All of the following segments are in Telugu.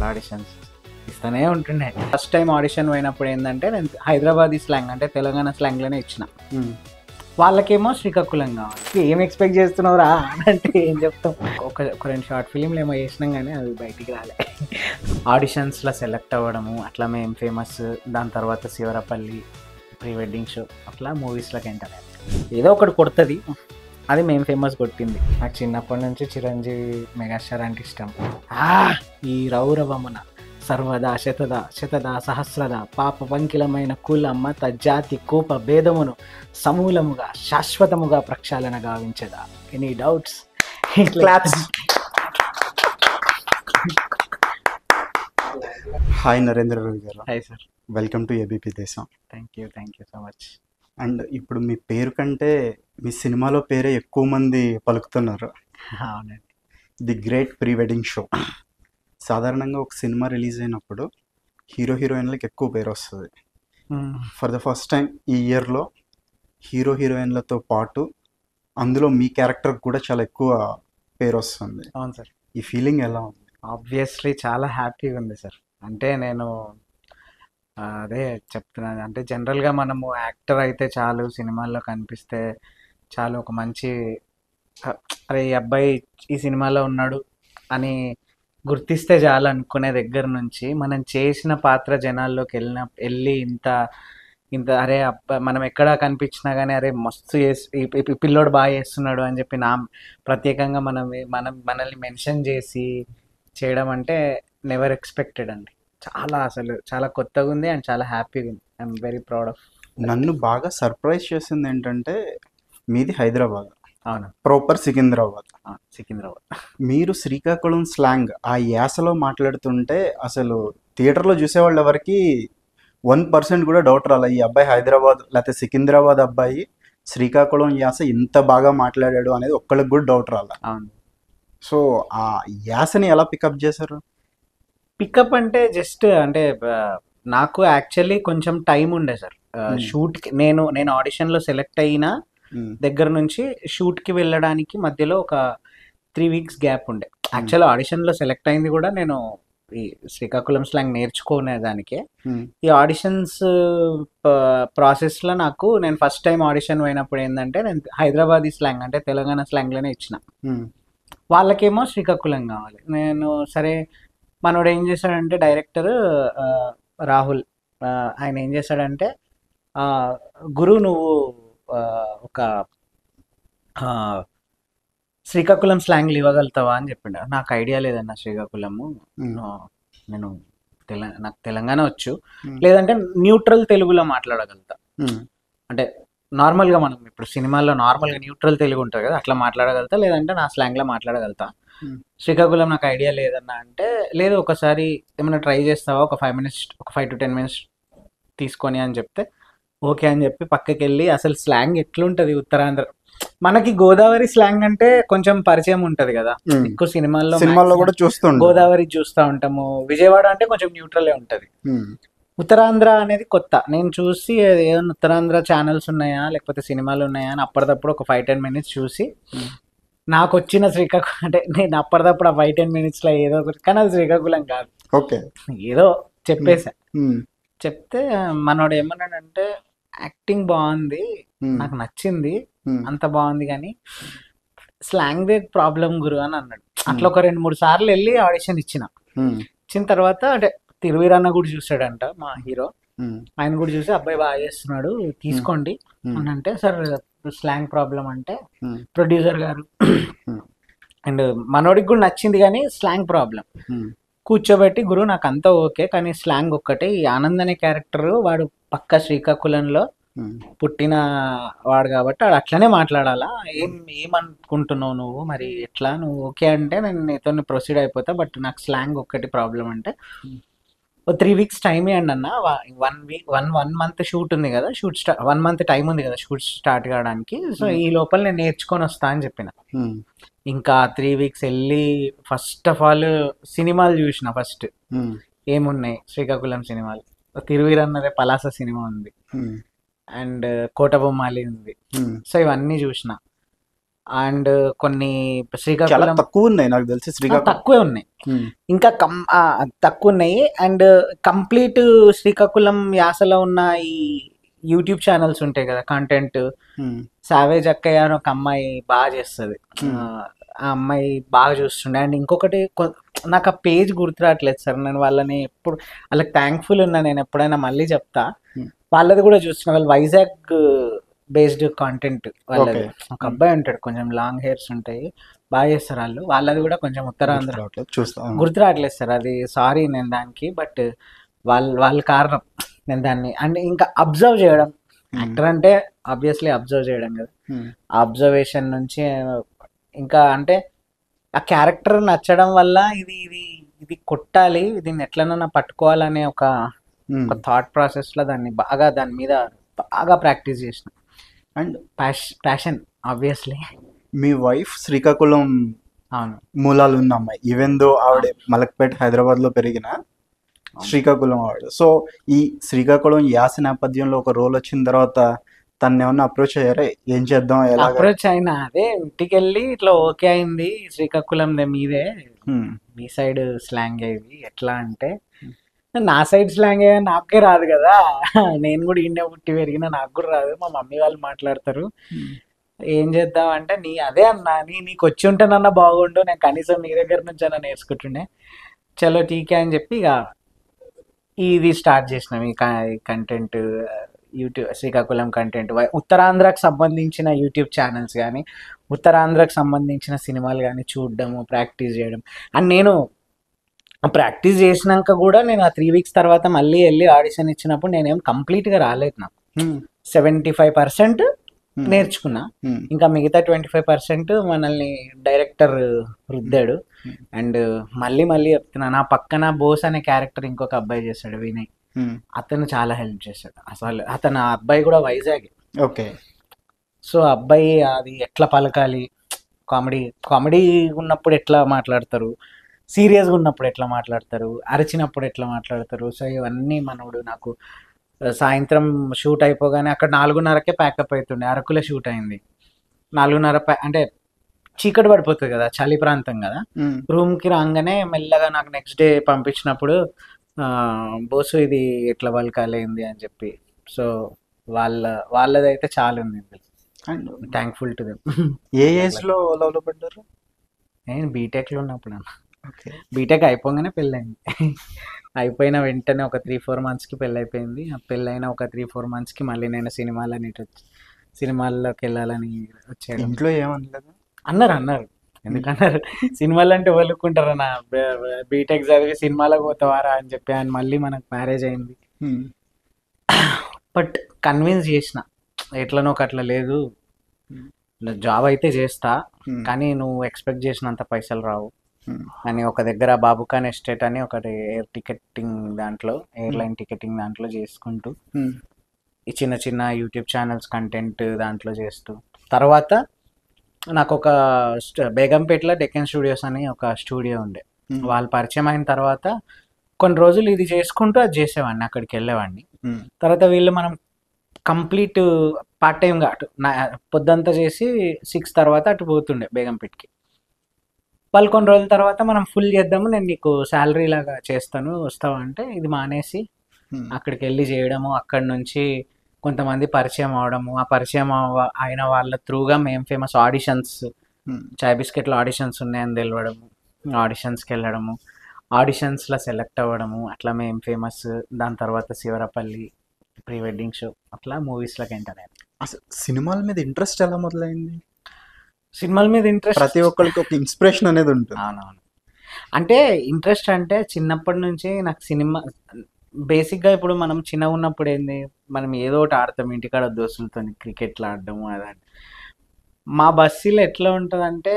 ఆడిషన్స్ ఇస్తూనే ఉంటుండే. ఫస్ట్ టైం ఆడిషన్ పోయినప్పుడు ఏంటంటే నేను హైదరాబాదీ స్లాంగ్ అంటే తెలంగాణ స్లాంగ్లోనే ఇచ్చిన. వాళ్ళకేమో శ్రీకాకుళం కావాలి. ఏం ఎక్స్పెక్ట్ చేస్తున్నావురా అంటే ఏం చెప్తాం. ఒక 2 షార్ట్ ఫిలింలు ఏమో చేసినాం కానీ అవి బయటికి రాలే. ఆడిషన్స్లో సెలెక్ట్ అవ్వడము అట్లా మేము ఫేమస్. దాని తర్వాత శివరపల్లి, ప్రీ వెడ్డింగ్ షో, అట్లా మూవీస్లోకి ఎంటర్ అయ్యాం. ఏదో ఒకటి కొడుతుంది, అది మేము ఫేమస్ కొట్టింది. నాకు చిన్నప్పటి నుంచి చిరంజీవి మెగాస్టార్ అంటే ఇష్టం. ఈ రౌరవమున సర్వదా శతదా శతదా సహస్రదా పాప పంకిలమైన కుల మత జాతి కోప భేదమును సమూలముగా శాశ్వతముగా ప్రక్షాళన గావించదా. Any doubts? Hi Narendra Ravi garu. Hi sir. Welcome to ABP Desam. Thank you so much. And ఇప్పుడు మీ పేరు కంటే మీ సినిమాలో పేరే ఎక్కువ మంది పలుకుతున్నారు. అవునండి. The great pre wedding show. సాధారణంగా ఒక సినిమా రిలీజ్ అయినప్పుడు హీరోయిన్లకు ఎక్కువ పేరు వస్తుంది. ఫర్ ద ఫస్ట్ టైం ఈ ఇయర్లో హీరోయిన్లతో పాటు అందులో మీ క్యారెక్టర్ కూడా చాలా ఎక్కువ పేరు వస్తుంది. అవును సార్. ఈ ఫీలింగ్ ఎలా ఉంది? ఆబ్వియస్లీ చాలా హ్యాపీగా ఉంది సార్. అంటే నేను అదే చెప్తున్నాను. అంటే జనరల్గా మనము యాక్టర్ అయితే చాలు, సినిమాల్లో కనిపిస్తే చాలు, ఒక మంచి అరే ఈ అబ్బాయి ఈ సినిమాలో ఉన్నాడు అని గుర్తిస్తే చాలు అనుకునే దగ్గర నుంచి మనం చేసిన పాత్ర జనాల్లోకి వెళ్ళి ఇంత అరే అబ్బా మనం ఎక్కడ కనిపించినా కానీ అరే మస్తు ఈ పిల్లోడు బాగా చేస్తున్నాడు అని చెప్పి ప్రత్యేకంగా మనల్ని మెన్షన్ చేసి చేయడం అంటే నెవర్ ఎక్స్పెక్టెడ్ అండి. అసలు చాలా కొత్తగా ఉంది అండ్ చాలా హ్యాపీగా ఉంది. I'm very proud of. నన్ను బాగా సర్ప్రైజ్ చేసింది ఏంటంటే మీది హైదరాబాద్. అవును, ప్రాపర్ సికింద్రాబాద్. మీరు శ్రీకాకుళం స్లాంగ్ ఆ యాసలో మాట్లాడుతుంటే అసలు థియేటర్లో చూసేవాళ్ళు ఎవరికి 1% కూడా డౌట్ రాలే, ఈ అబ్బాయి హైదరాబాద్ లేకపోతే సికింద్రాబాద్ అబ్బాయి శ్రీకాకుళం యాస ఇంత బాగా మాట్లాడాడు అనేది ఒక్కళ్ళకి కూడా డౌట్ రాలే. అవును. సో ఆ యాసని ఎలా పికప్ చేశారు? పికప్ అంటే జస్ట్ అంటే నాకు యాక్చువల్లీ కొంచెం టైం ఉండే సార్ షూట్కి. నేను ఆడిషన్లో సెలెక్ట్ అయిన దగ్గర నుంచి షూట్కి వెళ్ళడానికి మధ్యలో ఒక 3 వీక్స్ గ్యాప్ ఉండే. యాక్చువల్ ఆడిషన్లో సెలెక్ట్ అయింది కూడా నేను ఈ శ్రీకాకుళం స్లాంగ్ నేర్చుకునేదానికే. ఈ ఆడిషన్స్ ప్రాసెస్లో నేను ఫస్ట్ టైం ఆడిషన్ పోయినప్పుడు ఏంటంటే నేను హైదరాబాదీ స్లాంగ్ అంటే తెలంగాణ స్లాంగ్లోనే ఇచ్చిన. వాళ్ళకేమో శ్రీకాకుళం కావాలి. నేను సరే, మనోడు ఏం చేశాడంటే డైరెక్టర్ రాహుల్ ఆయన ఏం చేశాడంటే గురు నువ్వు ఒక శ్రీకాకుళం స్లాంగ్లు ఇవ్వగలుగుతావా అని చెప్పిండు. నాకు ఐడియా లేదన్న శ్రీకాకుళము, నేను నాకు తెలంగాణ వచ్చు, లేదంటే న్యూట్రల్ తెలుగులో మాట్లాడగలుగుతా. అంటే నార్మల్గా మనం ఇప్పుడు సినిమాల్లో నార్మల్గా న్యూట్రల్ తెలుగు ఉంటుంది కదా, అట్లా మాట్లాడగలుగుతా, లేదంటే నా స్లాంగ్లో మాట్లాడగలుగుతా. శ్రీకాకుళం నాకు ఐడియా లేదన్నా అంటే, లేదు ఒకసారి ఏమైనా ట్రై చేస్తావా, ఒక 5 to 10 minutes తీసుకొని అని చెప్తే ఓకే అని చెప్పి పక్కకి వెళ్ళి అసలు స్లాంగ్ ఎట్లుంటుంది ఉత్తరాంధ్ర. మనకి గోదావరి స్లాంగ్ అంటే కొంచెం పరిచయం ఉంటుంది కదా, ఎక్కువ సినిమాల్లో కూడా చూస్తాం, గోదావరి చూస్తూ ఉంటాము. విజయవాడ అంటే కొంచెం న్యూట్రలే ఉంటుంది. ఉత్తరాంధ్ర అనేది కొత్త. నేను చూసి ఏదైనా ఉత్తరాంధ్ర ఛానల్స్ ఉన్నాయా లేకపోతే సినిమాలు ఉన్నాయా అని అప్పటిదప్పుడు ఒక 5-10 minutes చూసి నాకు వచ్చిన శ్రీకాకుళం అంటే నేను అప్పటిదప్పుడు ఆ 5-10 minutesలో ఏదో ఒకటి, కానీ అది శ్రీకాకుళం కాదు, ఓకే ఏదో చెప్పేసా. చెప్తే మనోడు ఏమన్నాడంటే యాక్టింగ్ బాగుంది, నాకు నచ్చింది, అంత బాగుంది, కానీ స్లాంగ్ దే ప్రాబ్లం గురు అని అన్నాడు. అట్లా ఒక 2-3 సార్లు వెళ్ళి ఆడిషన్ ఇచ్చిన తర్వాత అంటే తిరువీరన్న కూడా చూసాడంట మా హీరో. ఆయన కూడా చూసి అబ్బాయి బాగా చేస్తున్నాడు తీసుకోండి అని అంటే, సార్ స్లాంగ్ ప్రాబ్లం అంటే ప్రొడ్యూసర్ గారు అండ్ మనోడికి కూడా నచ్చింది కానీ స్లాంగ్ ప్రాబ్లం. కూర్చోబెట్టి గురు నాకు అంతా ఓకే, కానీ స్లాంగ్ ఒక్కటే, ఈ ఆనంద్ అనే క్యారెక్టర్ వాడు పక్క శ్రీకాకుళంలో పుట్టిన వాడు కాబట్టి వాడు అట్లనే మాట్లాడాలా, ఏమనుకుంటున్నావు నువ్వు, మరి ఎట్లా నువ్వు ఓకే అంటే నేను నీతో ప్రొసీడ్ అయిపోతా, బట్ నాకు స్లాంగ్ ఒక్కటి ప్రాబ్లం అంటే 3 weeks టైం ఇవ్వండి అన్న, 1 month షూట్ ఉంది కదా, 1 month టైం ఉంది కదా షూట్ స్టార్ట్ కావడానికి, సో ఈ లోపల నేను నేర్చుకొని వస్తా అని చెప్పిన. ఇంకా 3 weeks వెళ్ళి ఫస్ట్ ఆఫ్ ఆల్ సినిమాలు చూసిన. ఫస్ట్ ఏమున్నాయి శ్రీకాకుళం సినిమాలు, తిరువీరన్నదే పలాస సినిమా ఉంది అండ్ కోట బొమ్మాలి ఉంది. సో ఇవన్నీ చూసిన. అండ్ కొన్ని చాలా శ్రీకాకుళం తక్కువ ఉన్నాయి నాకు తెలిసి శ్రీకాకుళం. తక్కువే ఉన్నాయి, ఇంకా తక్కువ ఉన్నాయి. అండ్ కంప్లీట్ శ్రీకాకుళం యాసలో ఉన్న ఈ యూట్యూబ్ ఛానల్స్ ఉంటాయి కదా, కంటెంట్. సావేజ్ అక్కయ్య అని ఒక అమ్మాయి బాగా చేస్తుంది, ఆ అమ్మాయి బాగా చూస్తుండే. అండ్ ఇంకొకటి నాకు ఆ పేజ్ గుర్తురావట్లేదు సార్, నేను వాళ్ళని ఎప్పుడు వాళ్ళకి థ్యాంక్ఫుల్ ఉన్నా, నేను ఎప్పుడైనా మళ్ళీ చెప్తా. వాళ్ళది కూడా చూస్తున్నా, వాళ్ళు వైజాగ్ బేస్డ్ కాంటెంట్ వాళ్ళది. ఒక అబ్బాయి ఉంటాడు, కొంచెం లాంగ్ హెయిర్స్ ఉంటాయి, బాగా చేస్తారు వాళ్ళు. వాళ్ళది కూడా కొంచెం ఉత్తరాంధ్ర గుర్తు రావట్లేదు సార్ అది, సారీ నేను దానికి. బట్ వాళ్ళ కారణం నేను దాన్ని. అండ్ ఇంకా అబ్జర్వ్ చేయడం, యాక్టర్ అంటే ఆబ్వియస్లీ అబ్జర్వ్ చేయడం కదా, అబ్జర్వేషన్ నుంచి ఇంకా అంటే ఆ క్యారెక్టర్ నచ్చడం వల్ల ఇది ఇది ఇది కొట్టాలి, దీన్ని ఎట్లనన్నా పట్టుకోవాలనే ఒక థాట్ ప్రాసెస్లో దాని మీద బాగా ప్రాక్టీస్ చేసిన. And passion obviously. Me wife Srikakulam అవును మూలాలు ఉన్న అమ్మాయి, ఈవెన్ దో ఆవిడ మలక్పేట హైదరాబాద్లో పెరిగిన శ్రీకాకుళం ఆవిడ. సో ఈ శ్రీకాకుళం యాస నేపథ్యంలో ఒక రోల్ వచ్చిన తర్వాత తను ఏమన్నా అప్రోచ్ అయ్యారా, ఏం చేద్దాం ఎలా అప్రోచ్ అయినా? అదే ఇంటికి వెళ్ళి ఇట్లా ఓకే అయింది, శ్రీకాకుళం మీదే, మీ సైడ్ స్లాంగ్ అయ్యి ఎట్లా అంటే, నా సైడ్ స్లాంగ్ నాకే రాదు కదా, నేను కూడా ఇండియా పుట్టి పెరిగినా నాకు కూడా రాదు, మా మమ్మీ వాళ్ళు మాట్లాడతారు, ఏం చేద్దాం అంటే అదే అన్నా, నీకు వచ్చి ఉంటేనన్నా బాగుండు, నేను కనీసం నీ దగ్గర నుంచి అన్నా నేర్చుకుంటుండే, చలో టీకే అని చెప్పి ఇక ఇది స్టార్ట్ చేసినాం ఈ కంటెంట్. యూట్యూబ్ శ్రీకాకుళం కంటెంట్, ఉత్తరాంధ్రకు సంబంధించిన యూట్యూబ్ ఛానల్స్ కానీ, ఉత్తరాంధ్రకు సంబంధించిన సినిమాలు కానీ చూడడము, ప్రాక్టీస్ చేయడం. అండ్ నేను ప్రాక్టీస్ చేసినాక కూడా నేను ఆ 3 weeks తర్వాత మళ్ళీ వెళ్ళి ఆడిషన్ ఇచ్చినప్పుడు నేనేం కంప్లీట్గా రాలేదు, నాకు 75% నేర్చుకున్నా, ఇంకా మిగతా 25% మనల్ని డైరెక్టర్ రుద్దాడు. అండ్ మళ్ళీ చెప్తున్నా, నా పక్కన బోస్ అనే క్యారెక్టర్ ఇంకొక అబ్బాయి చేశాడు, వినయ్, అతను చాలా హెల్ప్ చేశాడు. అసలు అతను ఆ అబ్బాయి కూడా వైజాగ్. ఓకే. సో అబ్బాయి అది ఎట్లా పలకాలి, కామెడీ ఉన్నప్పుడు ఎట్లా మాట్లాడతారు, సీరియస్గా ఉన్నప్పుడు ఎట్లా మాట్లాడతారు, అరిచినప్పుడు ఎట్లా మాట్లాడతారు, సో ఇవన్నీ మనోడు నాకు సాయంత్రం షూట్ అయిపోగానే అక్కడ 4:30కే ప్యాకప్ అవుతుండే, అరకులో షూట్ అయింది, 4:30 అంటే చీకటి పడిపోతుంది కదా, చలి ప్రాంతం కదా, రూమ్కి రాగానే మెల్లగా నాకు నెక్స్ట్ డే పంపించినప్పుడు బోసు ఇది ఎట్లా పలకాలేంది అని చెప్పి, సో వాళ్ళదైతే చాలా ఉంది, థ్యాంక్ఫుల్ టు దెమ్. ఏ ఏజ్లో లవ్లో పడ్డారు? నేను బీటెక్లో ఉన్నప్పుడు అన్న, బీటెక్ అయిపోగానే పెళ్ళయింది, అయిపోయిన వెంటనే ఒక 3-4 monthsకి పెళ్ళి అయిపోయింది. పెళ్ళైన ఒక 3-4 monthsకి మళ్ళీ నేను సినిమాల్లోకి వెళ్ళాలని వచ్చాడు. ఇంట్లో ఏమనలేదు? అన్నారు, ఎందుకన్నారు, సినిమాలు అంటే వదులుకుంటారా, నా బీటెక్ చదివి సినిమాలకు పోతావారా అని చెప్పి. ఆయన మళ్ళీ మనకు మ్యారేజ్ అయింది, బట్ కన్విన్స్ చేసిన ఎట్లనో అట్లా లేదు, జాబ్ అయితే చేస్తా కానీ నువ్వు ఎక్స్పెక్ట్ చేసినంత పైసలు రావు అని. ఒక దగ్గర బాబుఖాన్ ఎస్టేట్ అని ఒకటి ఎయిర్లైన్ టికెటింగ్ దాంట్లో చేసుకుంటూ ఈ చిన్న యూట్యూబ్ ఛానల్స్ కంటెంట్ దాంట్లో చేస్తూ, తర్వాత నాకు ఒక బేగంపేటలో డెక్కన్ స్టూడియోస్ అని ఒక స్టూడియో ఉండే, వాళ్ళు పరిచయం అయిన తర్వాత కొన్ని రోజులు ఇది చేసుకుంటూ అది చేసేవాడిని, అక్కడికి వెళ్ళేవాడిని. తర్వాత వీళ్ళు మనం కంప్లీట్ పార్ట్ టైంగా అటు పొద్దంతా చేసి 6 తర్వాత అటు పోతుండే బేగంపేటకి. వాళ్ళు కొన్ని రోజుల తర్వాత మనం ఫుల్ చేద్దాము, నేను నీకు శాలరీ లాగా చేస్తాను వస్తావా అంటే, ఇది మానేసి అక్కడికి వెళ్ళి చేయడము, అక్కడి నుంచి కొంతమంది పరిచయం అవడము, ఆ పరిచయం అయిన వాళ్ళ త్రూగా మేము ఫేమస్ ఆడిషన్స్, చాయ్ బిస్కెట్లో ఆడిషన్స్ ఉన్నాయని తెలియడము, ఆడిషన్స్కి వెళ్ళడము, ఆడిషన్స్లో సెలెక్ట్ అవ్వడము, అట్లా మేము ఫేమస్. దాని తర్వాత శివరపల్లి, ప్రీ వెడ్డింగ్ షో, అట్లా మూవీస్లోకి ఎంటర్ అయ్యాను. అసలు సినిమాల మీద ఇంట్రెస్ట్ ఎలా మొదలైంది? సినిమాల మీద ఇంట్రెస్ట్ ప్రతి ఒక్కరికి ఒక ఇన్స్పిరేషన్ అనేది ఉంటుంది. అవునవును, అంటే ఇంట్రెస్ట్ అంటే చిన్నప్పటి నుంచి నాకు సినిమా బేసిక్గా. ఇప్పుడు మనం చిన్నగా ఉన్నప్పుడు ఏంది, మనం ఏదో ఒకటి ఆడతాం ఇంటికాడ దోస్తులతో, క్రికెట్లు ఆడడము అదండి. మా బస్సీలో ఎట్లా ఉంటుందంటే,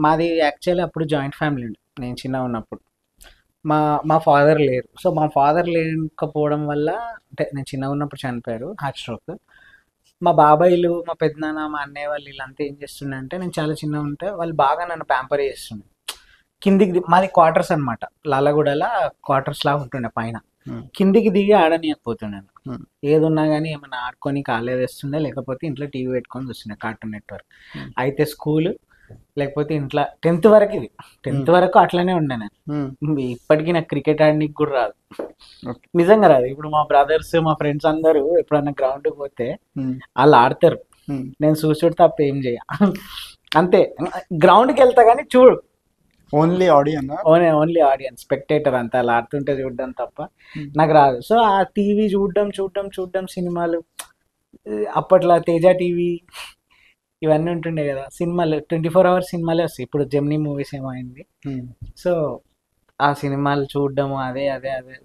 మాది యాక్చువల్లీ అప్పుడు జాయింట్ ఫ్యామిలీ ఉండే నేను చిన్నగా ఉన్నప్పుడు. మా ఫాదర్ లేరు, సో మా ఫాదర్ లేకపోవడం వల్ల, అంటే నేను చిన్నగా ఉన్నప్పుడు చనిపోయారు, హార్ట్ స్ట్రోక్. మా బాబాయిలు, మా పెద్దనాన్న, మా అన్నయ్య వాళ్ళు వీళ్ళంతా ఏం చేస్తుండే అంటే, నేను చాలా చిన్నగా ఉంటే వాళ్ళు బాగా నన్ను ప్యాంపర్ చేస్తుండే. కిందికి మాది క్వార్టర్స్ అనమాట, లాలగూడలో క్వార్టర్స్ లాగా ఉంటుండే పైన, కిందికి దిగి ఆడనీయకపోతుండే. ఏది ఉన్నా కానీ ఏమైనా ఆడుకొని కాలేజ్ వస్తుండే, లేకపోతే ఇంట్లో టీవీ పెట్టుకొని చూస్తుండే కార్టూన్ నెట్వర్క్. అయితే స్కూల్ లేకపోతే ఇంట్లో 10th వరకు, ఇది 10th వరకు అట్లనే ఉండే నేను. ఇప్పటికీ నాకు క్రికెట్ ఆడడానికి కూడా రాదు, నిజంగా రాదు. ఇప్పుడు మా బ్రదర్స్ మా ఫ్రెండ్స్ అందరూ ఎప్పుడన్నా గ్రౌండ్కి పోతే వాళ్ళు ఆడతారు, నేను చూసుడు తప్ప ఏం చేయ. అంతే, గ్రౌండ్కి వెళ్తా కానీ చూడు, only audience, only audience, spectator అంతా అలా ఆడుతుంటే చూడడం తప్ప నాకు రాదు. సో ఆ టీవీ చూడడం సినిమాలు, అప్పట్లో తేజ టీవీ ఇవన్నీ ఉంటుండే కదా, సినిమాలు 24 hours సినిమాలే వస్తాయి. ఇప్పుడు జెమినీ మూవీస్ ఏమైంది, సో ఆ సినిమాలు చూడడము అదే.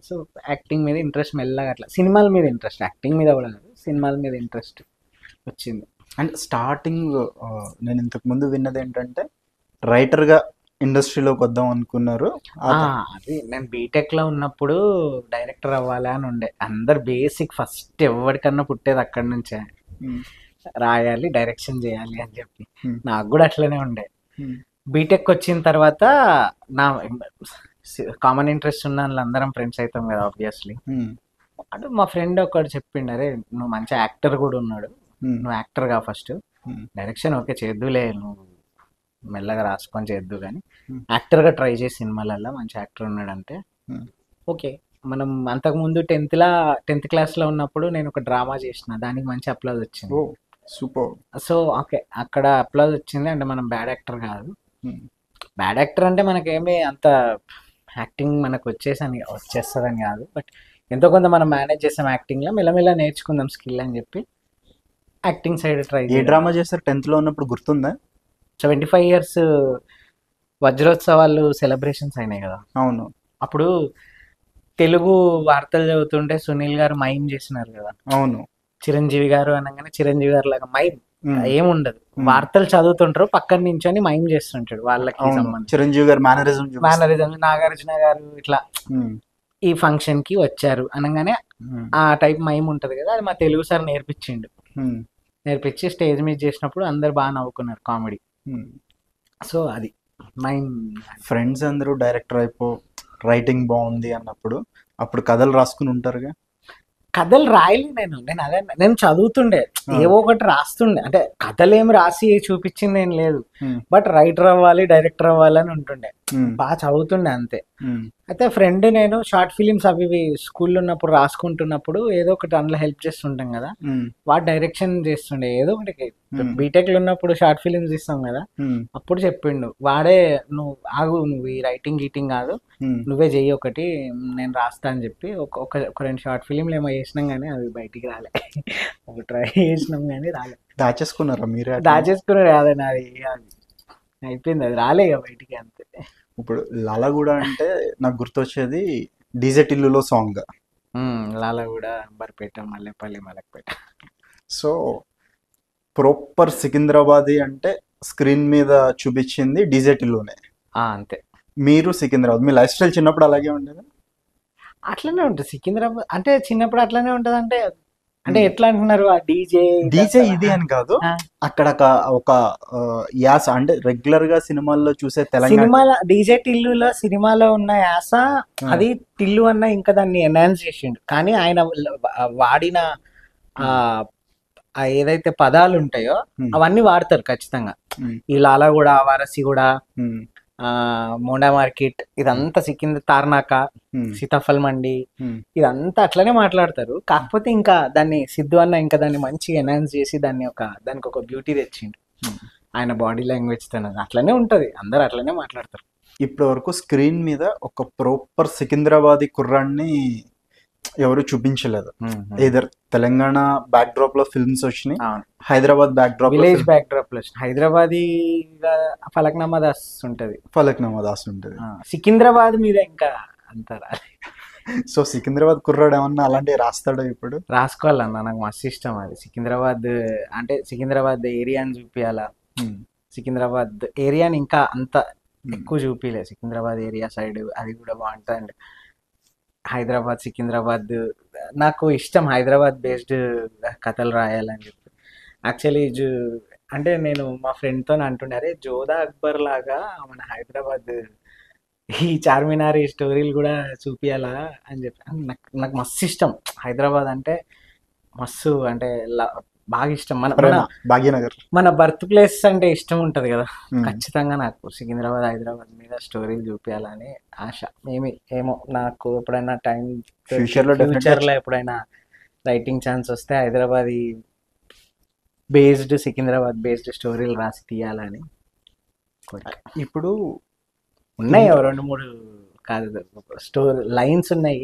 సో యాక్టింగ్ మీద ఇంట్రెస్ట్ మెల్లగా, అట్లా సినిమాల మీద ఇంట్రెస్ట్, యాక్టింగ్ మీద కూడా కాదు, సినిమాల మీద ఇంట్రెస్ట్ వచ్చింది. అండ్ స్టార్టింగ్ నేను ఇంతకు ముందు విన్నది ఏంటంటే రైటర్గా ఇండస్ట్రీలోకి వద్దాం అనుకున్నారు. అది నేను బీటెక్లో ఉన్నప్పుడు డైరెక్టర్ అవ్వాలి అని ఉండే. అందరు బేసిక్ ఫస్ట్ ఎవరికన్నా పుట్టేది అక్కడి నుంచే, రాయాలి డైరెక్షన్ చేయాలి అని చెప్పి. నాకు కూడా అట్లనే ఉండే. బీటెక్ వచ్చిన తర్వాత నా కామన్ ఇంట్రెస్ట్ ఉన్న వాళ్ళందరం ఫ్రెండ్స్ అవుతాం కదా ఆబ్వియస్లీ. అంటే మా ఫ్రెండ్ ఒకటి చెప్పిండు, అరే నువ్వు మంచి యాక్టర్ కూడా ఉన్నాడు, నువ్వు యాక్టర్గా ఫస్ట్ డైరెక్షన్ ఓకే చేద్దులే, నువ్వు మెల్లగా రాసుకొని చేద్దు కానీ యాక్టర్గా ట్రై చేసి సినిమాలల్లో మంచి యాక్టర్ ఉన్నాడంటే ఓకే. మనం అంతకుముందు 10th క్లాస్లో ఉన్నప్పుడు నేను ఒక డ్రామా చేసిన, దానికి మంచి అప్లాజ్ వచ్చింది. సూపర్. సో ఓకే, అక్కడ అప్లాజ్ వచ్చింది. అంటే మనం బ్యాడ్ యాక్టర్ కాదు, బ్యాడ్ యాక్టర్ అంటే మనకేమీ అంత యాక్టింగ్ మనకు వచ్చేస్తుందని కాదు, బట్ ఎంతో కొంత మనం మేనేజ్ చేసాం యాక్టింగ్లో, మెల్లమెల్ల నేర్చుకుందాం స్కిల్ అని చెప్పి యాక్టింగ్ సైడ్ ట్రై. ఏ డ్రామా చేస్తారు 10th ఉన్నప్పుడు గుర్తుందా? 75 years వజ్రోత్సవాలు సెలబ్రేషన్స్ అయినాయి కదా. అవును. అప్పుడు తెలుగు వార్తలు చదువుతుంటే సునీల్ గారు మైమ్ చేసినారు కదా. అవును. చిరంజీవి గారు అనగానే చిరంజీవి గారు లాగా మైమ్ ఏముండదు, వార్తలు చదువుతుంటారు పక్కన నించొని మైమ్ చేస్తుంటాడు వాళ్ళకి సంబంధించి. చిరంజీవి గారు మేనరిజం, నాగార్జున గారు ఇట్లా ఈ ఫంక్షన్ కి వచ్చారు అనగానే ఆ టైప్ మైమ్ ఉంటది కదా, అది మా తెలుగు సార్ నేర్పించి స్టేజ్ మీద చేసినప్పుడు అందరు బాగా నవ్వుకున్నారు, కామెడీ. సో అది మైమ్. ఫ్రెండ్స్ అందరూ డైరెక్టర్ రైటింగ్ బాగుంది అన్నప్పుడు అప్పుడు కథలు రాసుకుని ఉంటారుగా. కథలు రాయలే నేను చదువుతుండే, ఏవో ఒకటి రాస్తుండే. అంటే కథలు ఏమి రాసి చూపించింది ఏం లేదు, బట్ రైటర్ అవ్వాలి డైరెక్టర్ అవ్వాలి అని ఉంటుండే, బాగా చదువుతుండే అంతే. అయితే ఫ్రెండ్ నేను షార్ట్ ఫిలిమ్స్ అవి స్కూల్లో ఉన్నప్పుడు రాసుకుంటున్నప్పుడు ఏదో ఒకటి అందులో హెల్ప్ చేస్తుంటాం కదా, వాడు డైరెక్షన్ చేస్తుండే ఏదో ఒకటి. బీటెక్లో ఉన్నప్పుడు షార్ట్ ఫిలిమ్స్ ఇస్తాం కదా, అప్పుడు చెప్పిండు వాడే, నువ్వు ఆగు, నువ్వు ఈ రైటింగ్ గీటింగ్ కాదు, నువ్వే చెయ్యి ఒకటి, నేను రాస్తా అని చెప్పి ఒక 2 షార్ట్ ఫిలింలు ఏమో చేసినాం కానీ అవి బయటికి రాలే. ఒక ట్రై చేసినాం కానీ రాలే. దాచేసుకున్నారా మీరు? దాచేసుకున్నారు కాదండి, అది అయిపోయింది, అది రాలే ఇక బయటికి అంతే. ఇప్పుడు లాలగూడ అంటే నాకు గుర్తొచ్చేది డీజే టిల్లులో song, Lalaguda, Amberpet, Mallepally, Malakpet. So proper Secunderabadi అంటే స్క్రీన్ మీద చూపించింది డీజే టిల్లునే అంతే. మీరు సికింద్రాబాద్, మీ లైఫ్ స్టైల్ చిన్నప్పుడు అలాగే ఉండేది? అట్లనే ఉంటుంది సికింద్రాబాద్ అంటే, చిన్నప్పుడు అట్లనే ఉంటుంది. అంటే ఎట్లా అంటున్నారు, ఆ డీజే ఇది అని కాదు, అక్కడ ఒక యాస అంటే రెగ్యులర్ గా సినిమాల్లో చూసే సినిమాల డీజే టిల్లులో సినిమాలో ఉన్న యాస, అది టిల్లు అన్న ఇంకా దాన్ని ఎన్హాన్స్ చేసిండు. కానీ ఆయన వాడిన ఏదైతే పదాలు ఉంటాయో అవన్నీ వాడతారు ఖచ్చితంగా. ఈ లాలగూడ, వారసిగూడ, మోండా మార్కెట్, ఇదంతా తార్నాక, సీతాఫల్ మండి, ఇదంతా అట్లనే మాట్లాడతారు. కాకపోతే ఇంకా దాన్ని సిద్ధు అన్న ఇంకా దాన్ని మంచిగా ఎన్హాన్స్ చేసి దానికి ఒక బ్యూటీ తెచ్చిండు ఆయన బాడీ లాంగ్వేజ్ తో. అట్లనే ఉంటది, అందరు అట్లనే మాట్లాడతారు. ఇప్పటి వరకు స్క్రీన్ మీద ఒక ప్రాపర్ సికింద్రాబాదీ కుర్రాన్ని ఎవరు చూపించలేదు. ఏదర్ తెలంగాణ బ్యాక్ డ్రాప్ లో ఫిల్మ్స్ వచ్చినాయి, Hyderabad back drop, village back drop లో హైదరాబాదీ ఫలక్నామా దాస్ ఉంటది, సికింద్రాబాద్ మీద ఇంకా అంటారా. సో సికింద్రాబాద్ కుర్రాడు ఏమన్నా అలాంటివి రాస్తాడో? ఇప్పుడు రాసుకోవాలన్నా, నాకు మస్తు ఇష్టం అది. సికింద్రాబాద్ అంటే సికింద్రాబాద్ ఏరియాని చూపించాలా, సికింద్రాబాద్ ఏరియాని ఇంకా అంత ఎక్కువ చూపిలే, సికింద్రాబాద్ ఏరియా సైడ్ అది కూడా బాగుంటుంది. హైదరాబాద్, సికింద్రాబాద్ నాకు ఇష్టం, హైదరాబాద్ బేస్డ్ కథలు రాయాలని చెప్పి. యాక్చువల్లీ అంటే నేను మా ఫ్రెండ్తో అంటుండే, అరే జోధా అక్బర్ లాగా మన హైదరాబాద్ ఈ చార్మినార్ ఈ స్టోరీలు కూడా చూపియాలా అని చెప్పి నాకు నాకు మస్తు ఇష్టం హైదరాబాద్ అంటే మస్తు అంటే బాగా ఇష్టం. మన మన భాగ్యనగర్ మన బర్త్ ప్లేస్ అంటే ఇష్టం ఉంటుంది కదా, ఖచ్చితంగా నాకు సికింద్రాబాద్ హైదరాబాద్ మీద స్టోరీలు చూపించాలని ఆశ. ఏమో నాకు ఎప్పుడైనా టైం ఫ్యూచర్లో ఎప్పుడైనా రైటింగ్ ఛాన్స్ వస్తే హైదరాబాద్ బేస్డ్ సికింద్రాబాద్ బేస్డ్ స్టోరీలు రాసి తీయాలని. ఇప్పుడు ఉన్నాయి 2-3 కాదు స్టోరీ లైన్స్ ఉన్నాయి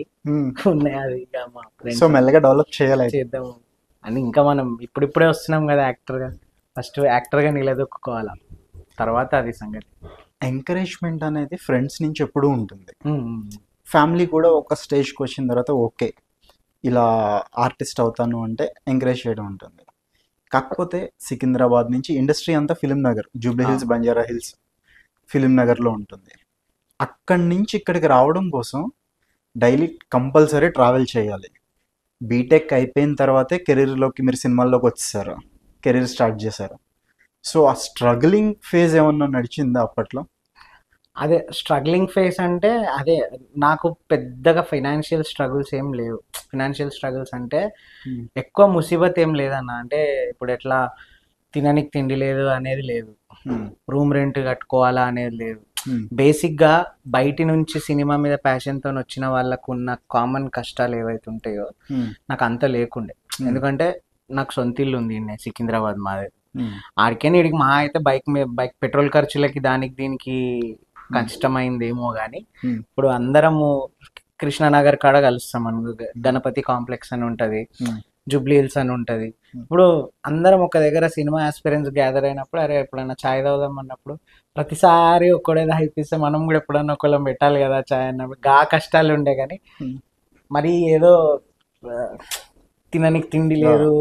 అది సో మెల్లగా డెవలప్ చేద్దాము అని. ఇంకా మనం ఇప్పుడిప్పుడే వస్తున్నాం కదా యాక్టర్గా, ఫస్ట్ యాక్టర్గా నిలదొక్కుకోవాలా, తర్వాత అది సంగతి. ఎంకరేజ్మెంట్ అనేది ఫ్రెండ్స్ నుంచి ఎప్పుడూ ఉంటుంది. ఫ్యామిలీ కూడా ఒక స్టేజ్కి వచ్చిన తర్వాత ఓకే ఇలా ఆర్టిస్ట్ అవుతాను అంటే ఎంకరేజ్ చేయడం ఉంటుంది. కాకపోతే సికింద్రాబాద్ నుంచి ఇండస్ట్రీ అంతా film Nagar, Jubilee hills, Banjara hills, film నగర్లో ఉంటుంది. అక్కడి నుంచి ఇక్కడికి రావడం కోసం డైలీ కంపల్సరీ ట్రావెల్ చేయాలి. బీటెక్ అయిపోయిన తర్వాతే కెరీర్లోకి మీరు సినిమాల్లోకి వచ్చేసారు, కెరీర్ స్టార్ట్ చేశారు. సో ఆ స్ట్రగ్లింగ్ ఫేజ్ ఏమన్నా నడిచిందా అప్పట్లో? అదే స్ట్రగ్లింగ్ ఫేజ్ అంటే అదే నాకు పెద్దగా ఫైనాన్షియల్ స్ట్రగుల్స్ ఏం లేవు. ఫైనాన్షియల్ స్ట్రగుల్స్ అంటే ఎక్కువ ముసీబత్ ఏం లేదన్న. అంటే ఇప్పుడు ఎట్లా తిననికి తిండి లేదు అనేది లేదు, రూమ్ రెంట్ కట్టుకోవాలా అనేది లేదు. బేసిక్గా బయటి నుంచి సినిమా మీద ప్యాషన్తో వచ్చిన వాళ్ళకు ఉన్న కామన్ కష్టాలు ఏవైతే ఉంటాయో నాకు అంత లేకుండే. ఎందుకంటే నాకు సొంత ఇల్లు ఉంది సికింద్రాబాద్ మాది. ఆడికే నీడికి మహా అయితే బైక్ పెట్రోల్ ఖర్చులకి దానికి దీనికి కష్టమైందేమో కానీ ఇప్పుడు అందరము కృష్ణానగర్ కాడ కలుస్తాం. గణపతి కాంప్లెక్స్ అని ఉంటుంది, జూబ్లీ హిల్స్ అని ఉంటుంది. ఇప్పుడు అందరం ఒక దగ్గర సినిమా ఆస్పిరెంట్స్ గ్యాదర్ అయినప్పుడు అరే ఎప్పుడైనా ఛాయ్ తాగుదాం అన్నప్పుడు ప్రతిసారి ఒక్కడే తాగిపిస్తే మనం కూడా ఎప్పుడన్నా ఒకళ్ళం పెట్టాలి కదా ఛాయ్ అన్నప్పుడు గా కష్టాలు ఉండే. కానీ మరి ఏదో తిననికి తిండి లేదు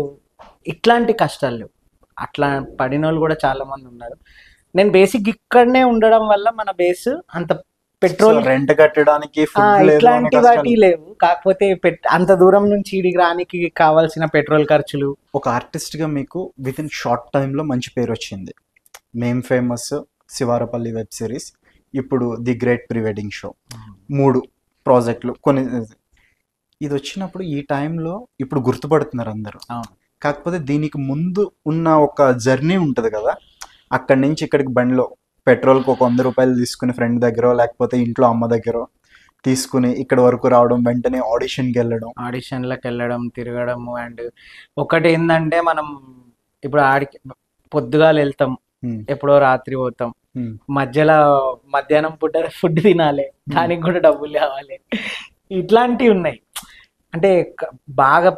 ఇట్లాంటి కష్టాలు లేవు. అట్లా పడిన వాళ్ళు కూడా చాలా మంది ఉన్నారు. నేను బేసిక్ ఇక్కడనే ఉండడం వల్ల మన బేస్ అంత పెట్రోల్ రెంట్ కట్టడానికి ఇట్లాంటి వాటి లేవు. కాకపోతే అంత దూరం నుంచి ఇడికి రానికి కావాల్సిన పెట్రోల్ ఖర్చులు. ఒక ఆర్టిస్ట్ గా మీకు విత్ ఇన్ షార్ట్ టైమ్ లో మంచి పేరు వచ్చింది. మేమ్ ఫేమస్, శివారపల్లి వెబ్ సిరీస్, ఇప్పుడు the great pre wedding show, 3 ప్రాజెక్టులు కొన్ని. ఇది వచ్చినప్పుడు ఈ టైంలో ఇప్పుడు గుర్తుపడుతున్నారు అందరూ. కాకపోతే దీనికి ముందు ఉన్న ఒక జర్నీ ఉంటుంది కదా, అక్కడి నుంచి ఇక్కడికి బండిలో పెట్రోల్కి ఒక 100 రూపాయలు తీసుకుని ఫ్రెండ్ దగ్గర లేకపోతే ఇంట్లో అమ్మ దగ్గర తీసుకుని ఇక్కడ వరకు రావడం, వెంటనే ఆడిషన్లకు వెళ్ళడం, తిరగడము. అండ్ ఒకటి ఏంటంటే మనం ఇప్పుడు ఆడికి పొద్దుగాలు వెళ్తాం, ఎప్పుడో రాత్రి పోతాం, మధ్యలో మధ్యాహ్నం పూట ఫుడ్ తినాలి, దానికి కూడా డబ్బులు కావాలి. ఇట్లాంటివి ఉన్నాయి. అంటే బాగా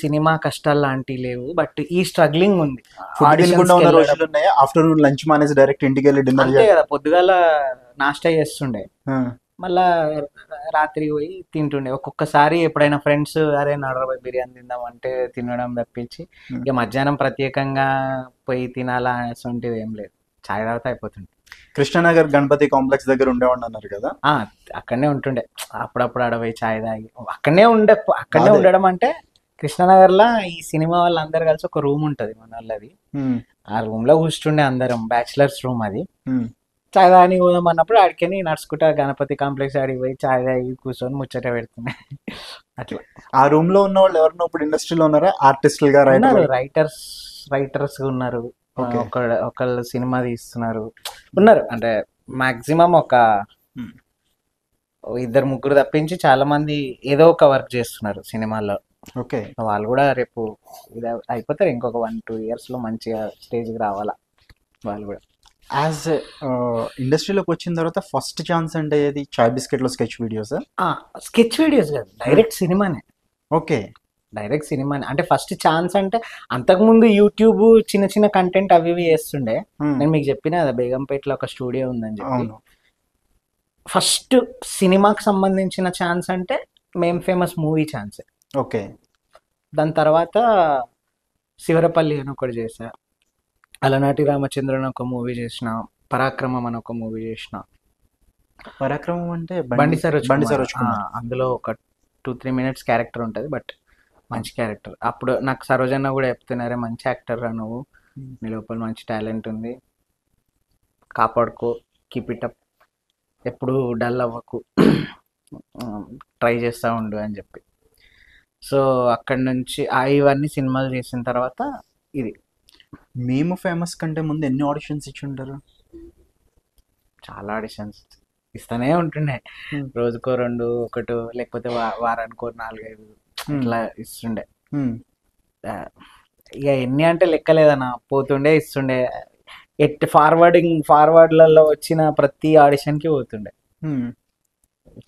సినిమా కష్టాలు లాంటివి లేవు, బట్ ఈ స్ట్రగ్లింగ్ ఉంది. ఆఫ్టర్నూన్ లంచ్ మానేసి డైరెక్ట్ ఇంటికి వెళ్ళి డిన్నర్ కదా, పొద్దుగాల నాస్టా చేస్తుండే, మళ్ళా రాత్రి పోయి తింటుండే. ఒక్కొక్కసారి ఎప్పుడైనా ఫ్రెండ్స్ అరే నడరబాయ్ బిర్యానీ తిందాం అంటే తినడం తప్పించి ఇక మధ్యాహ్నం ప్రత్యేకంగా పోయి తినాలా అనేటువంటిది ఏం లేదు. చాయ్ తాగితే అయిపోతుంది. కృష్ణానగర్ గణపతి కాంప్లెక్స్ దగ్గర ఉండేవాడు అన్నారు కదా, అక్కడనే ఉంటుండే. అప్పుడప్పుడు ఆడపోయి చాయ్ తాగి అక్కడనే ఉండడం అంటే కృష్ణానగర్లో ఈ సినిమా వాళ్ళందరూ కలిసి ఒక రూమ్ ఉంటుంది మన వాళ్ళది. ఆ రూమ్ లో కూర్చుండే అందరం, బ్యాచిలర్స్ రూమ్ అది. చాయ్ తాగి పోదాం అన్నప్పుడు ఆడికని నడుచుకుంటా గణపతి కాంప్లెక్స్ ఆడికి పోయి చాయ్ తాగి కూర్చొని ముచ్చట పెడుతుండే. అట్లా ఆ రూమ్ లో ఉన్న వాళ్ళు ఎవరినో ఇప్పుడు ఇండస్ట్రీలో ఉన్నారా? ఆర్టిస్టులు గా రైటర్స్ ఉన్నారు, ఒకళ్ళు సినిమా తీస్తున్నారు ఉన్నారు. అంటే మాక్సిమం ఒక 2-3 తప్పించి చాలా మంది ఏదో ఒక వర్క్ చేస్తున్నారు సినిమాల్లో. ఓకే, వాళ్ళు కూడా రేపు ఇది అయిపోతారు, ఇంకొక 1-2 years లో మంచిగా స్టేజ్కి రావాలా వాళ్ళు కూడా. యాజ్ ఇండస్ట్రీలోకి వచ్చిన తర్వాత ఫస్ట్ ఛాన్స్ అంటే ఏది? చాయ్ బిస్కెట్లో స్కెచ్ వీడియోస్? స్కెచ్ వీడియోస్ కాదు, డైరెక్ట్ సినిమానే. ఓకే, డైరెక్ట్ సినిమానే. అంటే ఫస్ట్ ఛాన్స్ అంటే అంతకుముందు యూట్యూబ్ చిన్న చిన్న కంటెంట్ అవి ఇవి చేస్తుండే. నేను మీకు చెప్పిన కదా బేగంపేటలో ఒక స్టూడియో ఉందని చెప్పి. ఫస్ట్ సినిమాకి సంబంధించిన ఛాన్స్ అంటే మేమ్ ఫేమస్ మూవీ ఛాన్స్. ఓకే, దాని తర్వాత శివరపల్లి అని ఒకటి చేసా, అలనాటి రామచంద్రన్ ఒక మూవీ చేసిన, పరాక్రమం అని ఒక మూవీ చేసిన. పరాక్రమం అంటే బండి సరోజ్ కుమార్. అందులో ఒక 2-3 minutes క్యారెక్టర్ ఉంటుంది, బట్ మంచి క్యారెక్టర్. అప్పుడు నాకు సరోజన్న కూడా చెప్తున్నారే మంచి యాక్టర్ రా నువ్వు, నీ లోపల మంచి టాలెంట్ ఉంది, కాపాడుకో, కీప్ ఇట్ అప్. ఎప్పుడు డల్ అవ్వకు, ట్రై చేస్తూ ఉండు అని చెప్పి. సో అక్కడి నుంచి ఇవన్నీ సినిమాలు చేసిన తర్వాత ఇది. మేము ఫేమస్ కంటే ముందు ఎన్ని ఆడిషన్స్ ఇచ్చి ఉంటారు? చాలా ఆడిషన్స్ ఇస్తూనే ఉంటుండే, రోజుకో 2, 1 లేకపోతే వారానికో 4, 5 ఇట్లా ఇస్తుండే. ఇక ఎన్ని అంటే లెక్కలేదన్న, పోతుండే ఇస్తుండే. ఫార్వర్డ్లలో వచ్చిన ప్రతి ఆడిషన్కి పోతుండే.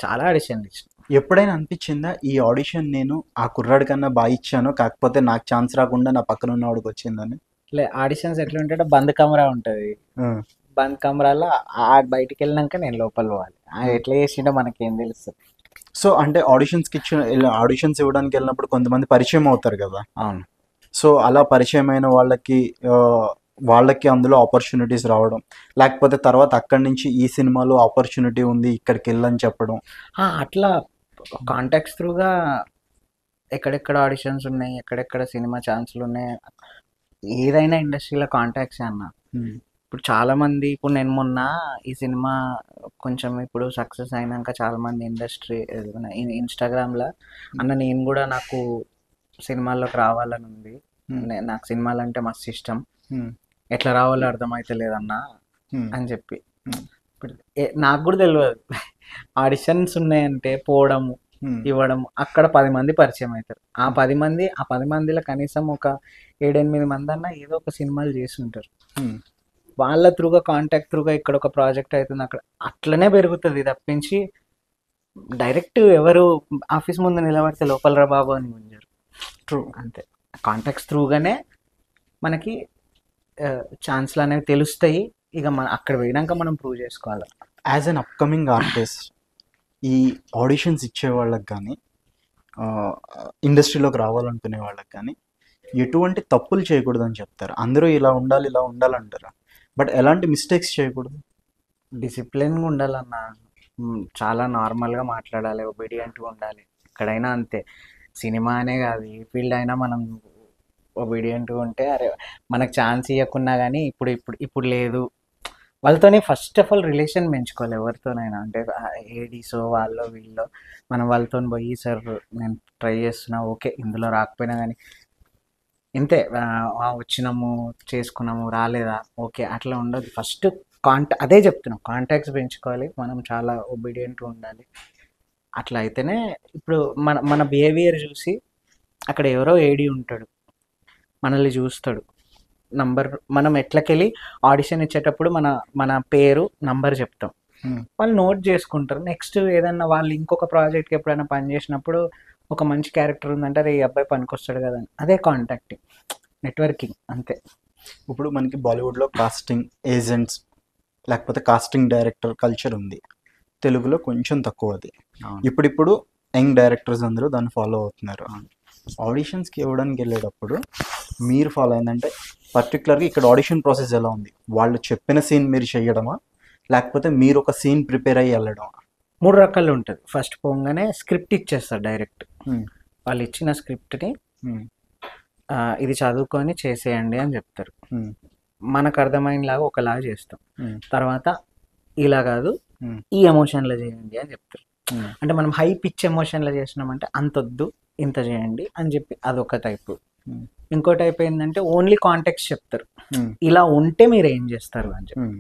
చాలా ఆడిషన్లు ఇచ్చిన. ఎప్పుడైనా అనిపించిందా ఈ ఆడిషన్ నేను ఆ కుర్రాడి కన్నా బాగా ఇచ్చాను, కాకపోతే నాకు ఛాన్స్ రాకుండా నా పక్కన ఉన్న వాడికి వచ్చిందని? ఆడిషన్స్ ఎట్లా ఉంటాయంటే బంద్ కెమెరా ఉంటుంది, బంద్ కెమెరాలో బయటికి వెళ్ళినాక నేను లోపల పోవాలి. ఎట్లా చేసిండో మనకేం తెలుస్తుంది. సో అంటే ఆడిషన్స్ ఇవ్వడానికి వెళ్ళినప్పుడు కొంతమంది పరిచయం అవుతారు కదా. అవును. సో అలా పరిచయం అయిన వాళ్ళకి అందులో ఆపర్చునిటీస్ రావడం, లేకపోతే తర్వాత అక్కడి నుంచి ఈ సినిమాలో ఆపర్చునిటీ ఉంది ఇక్కడికి వెళ్ళని చెప్పడం, అట్లా కాంటాక్ట్స్ త్రూగా ఎక్కడెక్కడ ఆడిషన్స్ ఉన్నాయి, ఎక్కడెక్కడ సినిమా ఛాన్సులు ఉన్నాయి, ఏదైనా ఇండస్ట్రీలో కాంటాక్ట్స్ అన్న. ఇప్పుడు చాలామంది, ఇప్పుడు నేను మొన్న ఈ సినిమా కొంచెం ఇప్పుడు సక్సెస్ అయినాక చాలామంది ఇన్స్టాగ్రామ్లో అన్న నేను కూడా నాకు సినిమాల్లోకి రావాలని ఉంది, నాకు సినిమాలు అంటే మస్తు ఇష్టం, ఎట్లా రావాలో అర్థమైతే లేదన్నా అని చెప్పి. ఇప్పుడు నాకు కూడా తెలియదు ఆడిషన్స్ ఉన్నాయంటే పోవడము ఇవ్వడం, అక్కడ 10 మంది పరిచయం అవుతారు. ఆ 10 మందిలో కనీసం ఒక 7-8 మంది అన్న ఏదో ఒక సినిమాలు చేస్తుంటారు. వాళ్ళ త్రూగా కాంటాక్ట్ త్రూగా ఇక్కడ ఒక ప్రాజెక్ట్ అవుతుంది, అక్కడ అట్లనే పెరుగుతుంది తప్పించి డైరెక్ట్ ఎవరు ఆఫీస్ ముందు నిలబడితే లోపల రా బాబు అని ఉంచారు. ట్రూ, అంతే. కాంటాక్ట్స్ త్రూగానే మనకి ఛాన్స్లు అనేవి తెలుస్తాయి. ఇక అక్కడ పోయినాక మనం ప్రూవ్ చేసుకోవాలి. యాజ్ అన్ అప్కమింగ్ ఆర్టిస్ట్ ఈ ఆడిషన్స్ ఇచ్చే వాళ్ళకి కానీ ఇండస్ట్రీలోకి రావాలనుకునే వాళ్ళకి కానీ ఎటువంటి తప్పులు చేయకూడదు అని చెప్తారు. అందరూ ఇలా ఉండాలంటారు, బట్ ఎలాంటి మిస్టేక్స్ చేయకూడదు? డిసిప్లిన్గా ఉండాలన్న, చాలా నార్మల్గా మాట్లాడాలి, ఒబీడియంట్గా ఉండాలి. ఎక్కడైనా అంతే, సినిమా అనే కాదు, ఏ ఫీల్డ్ అయినా మనం ఒబీడియంట్గా ఉంటే అరే మనకు ఛాన్స్ ఇవ్వకున్నా కానీ ఇప్పుడు లేదు వాళ్ళతోనే ఫస్ట్ ఆఫ్ ఆల్ రిలేషన్ పెంచుకోవాలి ఎవరితోనైనా. అంటే ఏడీసో వాళ్ళో వీళ్ళో మనం వాళ్ళతో పోయి సార్ నేను ట్రై చేస్తున్నా, ఓకే ఇందులో రాకపోయినా కానీ ఇంతే, వచ్చినాము చేసుకున్నాము, రాలేదా ఓకే, అట్లా ఉండదు. ఫస్ట్ అదే చెప్తున్నాం, కాంటాక్ట్స్ పెంచుకోవాలి, మనం చాలా ఒబీడియంట్గా ఉండాలి. అట్లా అయితేనే ఇప్పుడు మన బిహేవియర్ చూసి అక్కడ ఎవరో ఏడీ ఉంటాడు, మనల్ని చూస్తాడు, మనం ఎట్లకెళ్ళి ఆడిషన్ ఇచ్చేటప్పుడు మన పేరు నంబర్ చెప్తాం, వాళ్ళు నోట్ చేసుకుంటారు. నెక్స్ట్ ఏదన్నా వాళ్ళు ఇంకొక ప్రాజెక్ట్కి ఎప్పుడైనా పని చేసినప్పుడు ఒక మంచి క్యారెక్టర్ ఉందంటే అరే ఈ అబ్బాయి పనికొస్తాడు కదా అని, అదే కాంటాక్టింగ్, నెట్వర్కింగ్, అంతే. ఇప్పుడు మనకి బాలీవుడ్లో కాస్టింగ్ ఏజెంట్స్ లేకపోతే కాస్టింగ్ డైరెక్టర్ కల్చర్ ఉంది, తెలుగులో కొంచెం తక్కువ అది. ఇప్పుడు యంగ్ డైరెక్టర్స్ అందరూ దాన్ని ఫాలో అవుతున్నారు. ఆడిషన్స్కి ఇవ్వడానికి వెళ్ళేటప్పుడు మీరు ఫాలో అయిందంటే పర్టికులర్గా ఇక్కడ ఆడిషన్ ప్రాసెస్ ఎలా ఉంది? వాళ్ళు చెప్పిన సీన్ మీరు చేయడమా, లేకపోతే మీరు ఒక సీన్ ప్రిపేర్ అయ్యి వెళ్ళడమా? 3 రకాలు ఉంటుంది. ఫస్ట్ పోగానే స్క్రిప్ట్ ఇచ్చేస్తారు డైరెక్ట్, వాళ్ళు ఇచ్చిన స్క్రిప్ట్ని ఇది చదువుకొని చేసేయండి అని చెప్తారు. మనకు అర్థమైనలాగా ఒకలాగా చేస్తాం, తర్వాత ఇలా కాదు ఈ ఎమోషన్లో చేయండి అని చెప్తారు. అంటే మనం హై పిచ్ ఎమోషన్లో చేసినామంటే అంతొద్దు ఇంత చేయండి అని చెప్పి అదొక టైపు. ఇంకో టైప్ ఏంటంటే ఓన్లీ కాంటెక్స్ట్ చెప్తారు, ఇలా ఉంటే మీరు ఏం చేస్తారు అని చెప్పి.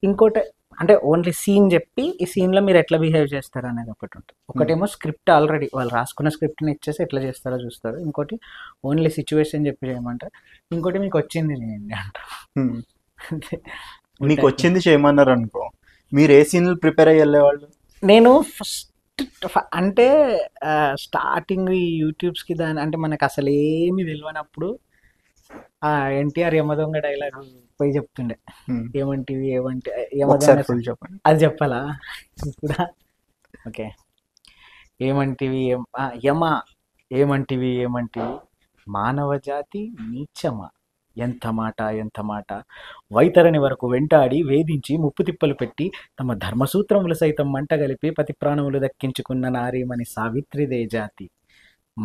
ఇంకోటి అంటే ఓన్లీ సీన్ చెప్పి ఈ సీన్లో మీరు ఎట్లా బిహేవ్ చేస్తారు అనేది ఒకటి ఉంటుంది. ఒకటేమో స్క్రిప్ట్ ఆల్రెడీ వాళ్ళు రాసుకున్న స్క్రిప్ట్ని ఇచ్చేసి ఎట్లా చేస్తారో చూస్తారు. ఇంకోటి ఓన్లీ సిచ్యువేషన్ చెప్పి చేయమంటారు. ఇంకోటి మీకు వచ్చింది చేయండి అంటారు. మీకు వచ్చింది చేయమన్నారు అనుకో, మీరు ఏ సీన్లు ప్రిపేర్ అయ్యి వెళ్ళేవాళ్ళు? నేను ఫస్ట్ అంటే స్టార్టింగ్ ఈ యూట్యూబ్స్కి దాని అంటే మనకు అసలు ఏమి తెలియనప్పుడు ఎన్టీఆర్ యమదొంగ డైలాగ్ పోయి చెప్తుండే, ఏమంటివి చెప్పండి. అది చెప్పాలా ఇప్పుడు? ఓకే, ఏమంటివి ఏమంటివి మానవ జాతి నీచమా, ఎంత మాట వైతరణి వరకు వెంటాడి వేధించి ముప్పు తిప్పలు పెట్టి తమ ధర్మసూత్రములు సైతం మంటగలిపి పతి ప్రాణములు దక్కించుకున్న నారీమణి సావిత్రిదే జాతి,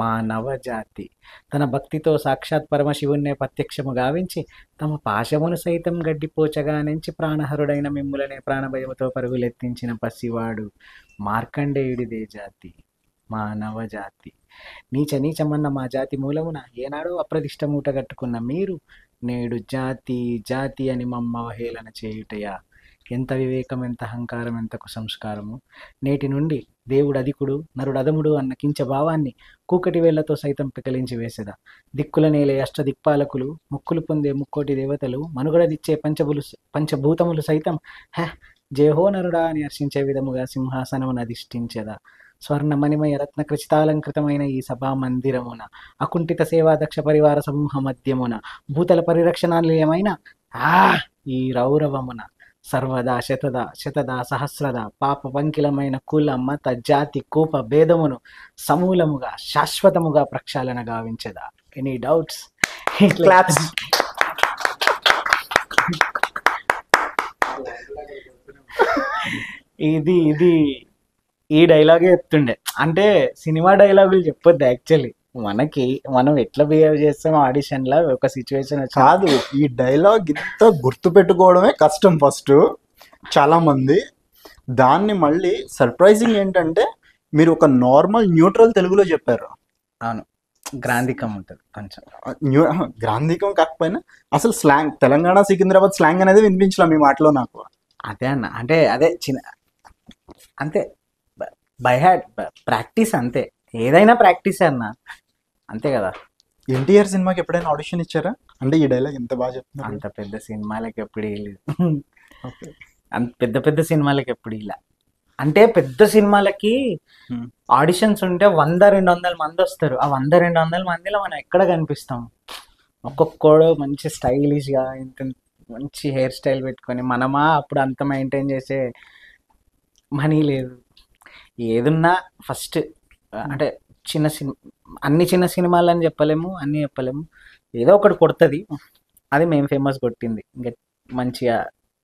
మానవ జాతి తన భక్తితో సాక్షాత్ పరమశివుణ్ణే ప్రత్యక్షము గావించి తమ పాశమును సైతం గడ్డిపోచగా నుంచి ప్రాణహరుడైన మిమ్ములనే ప్రాణభయముతో పరుగులెత్తించిన పసివాడు మార్కండేయుడిదే జాతి మానవ జాతి. నీచ నీచమన్న మా జాతి మూలమున ఏనాడో అప్రదిష్ట మూట కట్టుకున్న మీరు నేడు జాతి జాతి అని మమ్మ అవహేళన చేయుటయా. ఎంత వివేకం, ఎంత అహంకారం, ఎంత కుసంస్కారము. నేటి నుండి దేవుడు అధికుడు నరుడు అధముడు అన్న కించ భావాన్ని కూకటి వేళ్లతో సైతం పెకలించి వేసేదా. దిక్కుల నేలే అష్టదిక్పాలకులు ముక్కులు పొందే ముక్కోటి దేవతలు మనుగడనిచ్చే పంచభూతములు సైతం జయహో నరుడా అని హర్షించే విధముగా సింహాసనమును అధిష్ఠించెదా. స్వర్ణమణిమయ రత్న ఖచితాలంకృతమైన ఈ సభా మందిరమున అకుంఠిత సేవాదక్ష పరివార సమూహ మధ్యమున భూతల పరిరక్షణాలయమైన ఈ రౌరవమున సర్వదా శతదా సహస్రదా పాప పంకిలమైన కుల మత జాతి కూప భేదమును సమూలముగా శాశ్వతముగా ప్రక్షాళన గావించదా. Any doubts? క్లాప్స్. ఇది ఇది ఈ డైలాగే చెప్తుండే. అంటే సినిమా డైలాగులు చెప్పొద్దు యాక్చువల్లీ. మనం ఎట్లా బిహేవ్ చేస్తాం ఆడిషన్ లో ఒక సిచ్యువేషన్ కాదు. ఈ డైలాగ్ ఇంత గుర్తు పెట్టుకోవడమే కష్టం ఫస్ట్ చాలా మంది. దాన్ని మళ్ళీ సర్ప్రైజింగ్ ఏంటంటే మీరు ఒక నార్మల్ న్యూట్రల్ తెలుగులో చెప్పారు. అవును, గ్రాంధికం ఉంటుంది కొంచెం. గ్రాంధికం కాకపోయినా అసలు స్లాంగ్, తెలంగాణ సికింద్రాబాద్ స్లాంగ్ అనేది వినిపించలే మీ మాటలో నాకు. అదే అన్న, అంటే అదే అంతే, బై హ్యాడ్ ప్రాక్టీస్ అంతే. ఏదైనా ప్రాక్టీస్ అన్న, అంతే కదా. ఎన్టీఆర్ సినిమాకి ఎప్పుడైనా ఆడిషన్ ఇచ్చారా? అంటే ఈ డైలాగ్ ఎంత బాగా చెప్తున్నారు. అంత పెద్ద సినిమాలకి ఎప్పుడు లేదు. అంత పెద్ద పెద్ద సినిమాలకి ఎప్పుడు ఇలా. అంటే పెద్ద సినిమాలకి ఆడిషన్స్ ఉంటే 100-200 మంది వస్తారు. ఆ 100-200 మందిలో మనం ఎక్కడ కనిపిస్తాం? ఒక్కొక్కడు మంచి స్టైలిష్గా ఇంత మంచి హెయిర్ స్టైల్ పెట్టుకొని మనమా అప్పుడు అంత మెయింటైన్ చేసే మనీ లేదు. ఏదున్నా ఫస్ట్ అంటే అన్ని చిన్న సినిమాలు అని చెప్పలేము, అన్నీ చెప్పలేము. ఏదో ఒకటి కొడుతుంది. అది మేము ఫేమస్ కొట్టింది, ఇంకా మంచిగా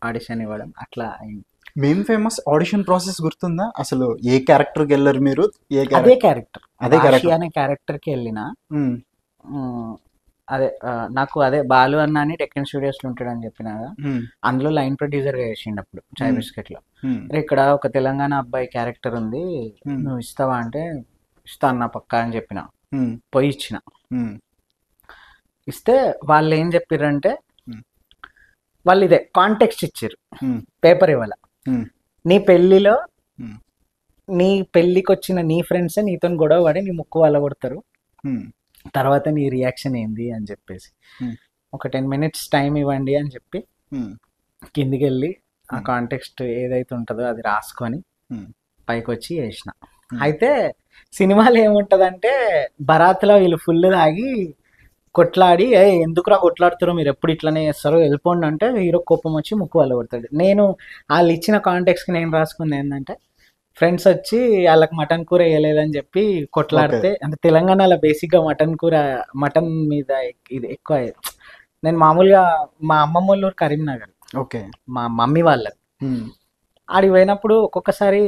ఆడిషన్ ఇవ్వడం అట్లా అయింది. మేము ఫేమస్ ఆడిషన్ ప్రాసెస్ గుర్తుందా? అసలు ఏ క్యారెక్టర్కి వెళ్ళారు మీరు? అదే క్యారెక్టర్ అనే క్యారెక్టర్కి వెళ్ళిన. అదే నాకు అదే బాలు అన్న అని టెక్కన్ స్టూడియోస్లో ఉంటాడని చెప్పిన కదా, అందులో లైన్ ప్రొడ్యూసర్గా చేసిండు అప్పుడు చాయ్ బిస్కెట్లో. ఇక్కడ ఒక తెలంగాణ అబ్బాయి క్యారెక్టర్ ఉంది, నువ్వు ఇస్తావా అంటే ఇస్తా అన్న పక్కా అని చెప్పిన. పోయి ఇచ్చిన. ఇస్తే వాళ్ళు ఏం చెప్పారంటే వాళ్ళు ఇదే కాంటెక్స్ట్ ఇచ్చారు, పేపర్ ఇవ్వాల. నీ పెళ్ళిలో నీ పెళ్ళికి వచ్చిన నీ ఫ్రెండ్స్ నీతో గొడవ పడి నీ ముక్కు వాళ్ళ కొడతారు, తర్వాత నీ రియాక్షన్ ఏంది అని చెప్పేసి ఒక 10 minutes టైం ఇవ్వండి అని చెప్పి కిందికి వెళ్ళి ఆ కాంటెక్స్ట్ ఏదైతే ఉంటుందో అది రాసుకొని పైకి వచ్చి వేసిన. అయితే సినిమాలో ఏముంటుందంటే బరాత్లో వీళ్ళు ఫుల్ తాగి కొట్లాడి ఎందుకురా కొట్లాడుతారో, మీరు ఎప్పుడు ఇట్లనే చేస్తారో, వెళ్ళిపోండి అంటే హీరో కోపం వచ్చి ముక్కు వాళ్ళు కొడతాడు. నేను వాళ్ళు ఇచ్చిన కాంటెక్స్కి నేను రాసుకుంది ఏంటంటే ఫ్రెండ్స్ వచ్చి వాళ్ళకి మటన్ కూర వేయలేదని చెప్పి కొట్లాడితే, అంటే తెలంగాణలో బేసిక్గా మటన్ మీద ఇది ఎక్కువ. నేను మామూలుగా మా అమ్మమ్మ వాళ్ళ ఊరు కరీంనగర్, మా మమ్మీ వాళ్ళకి ఆడికి పోయినప్పుడు ఒక్కొక్కసారి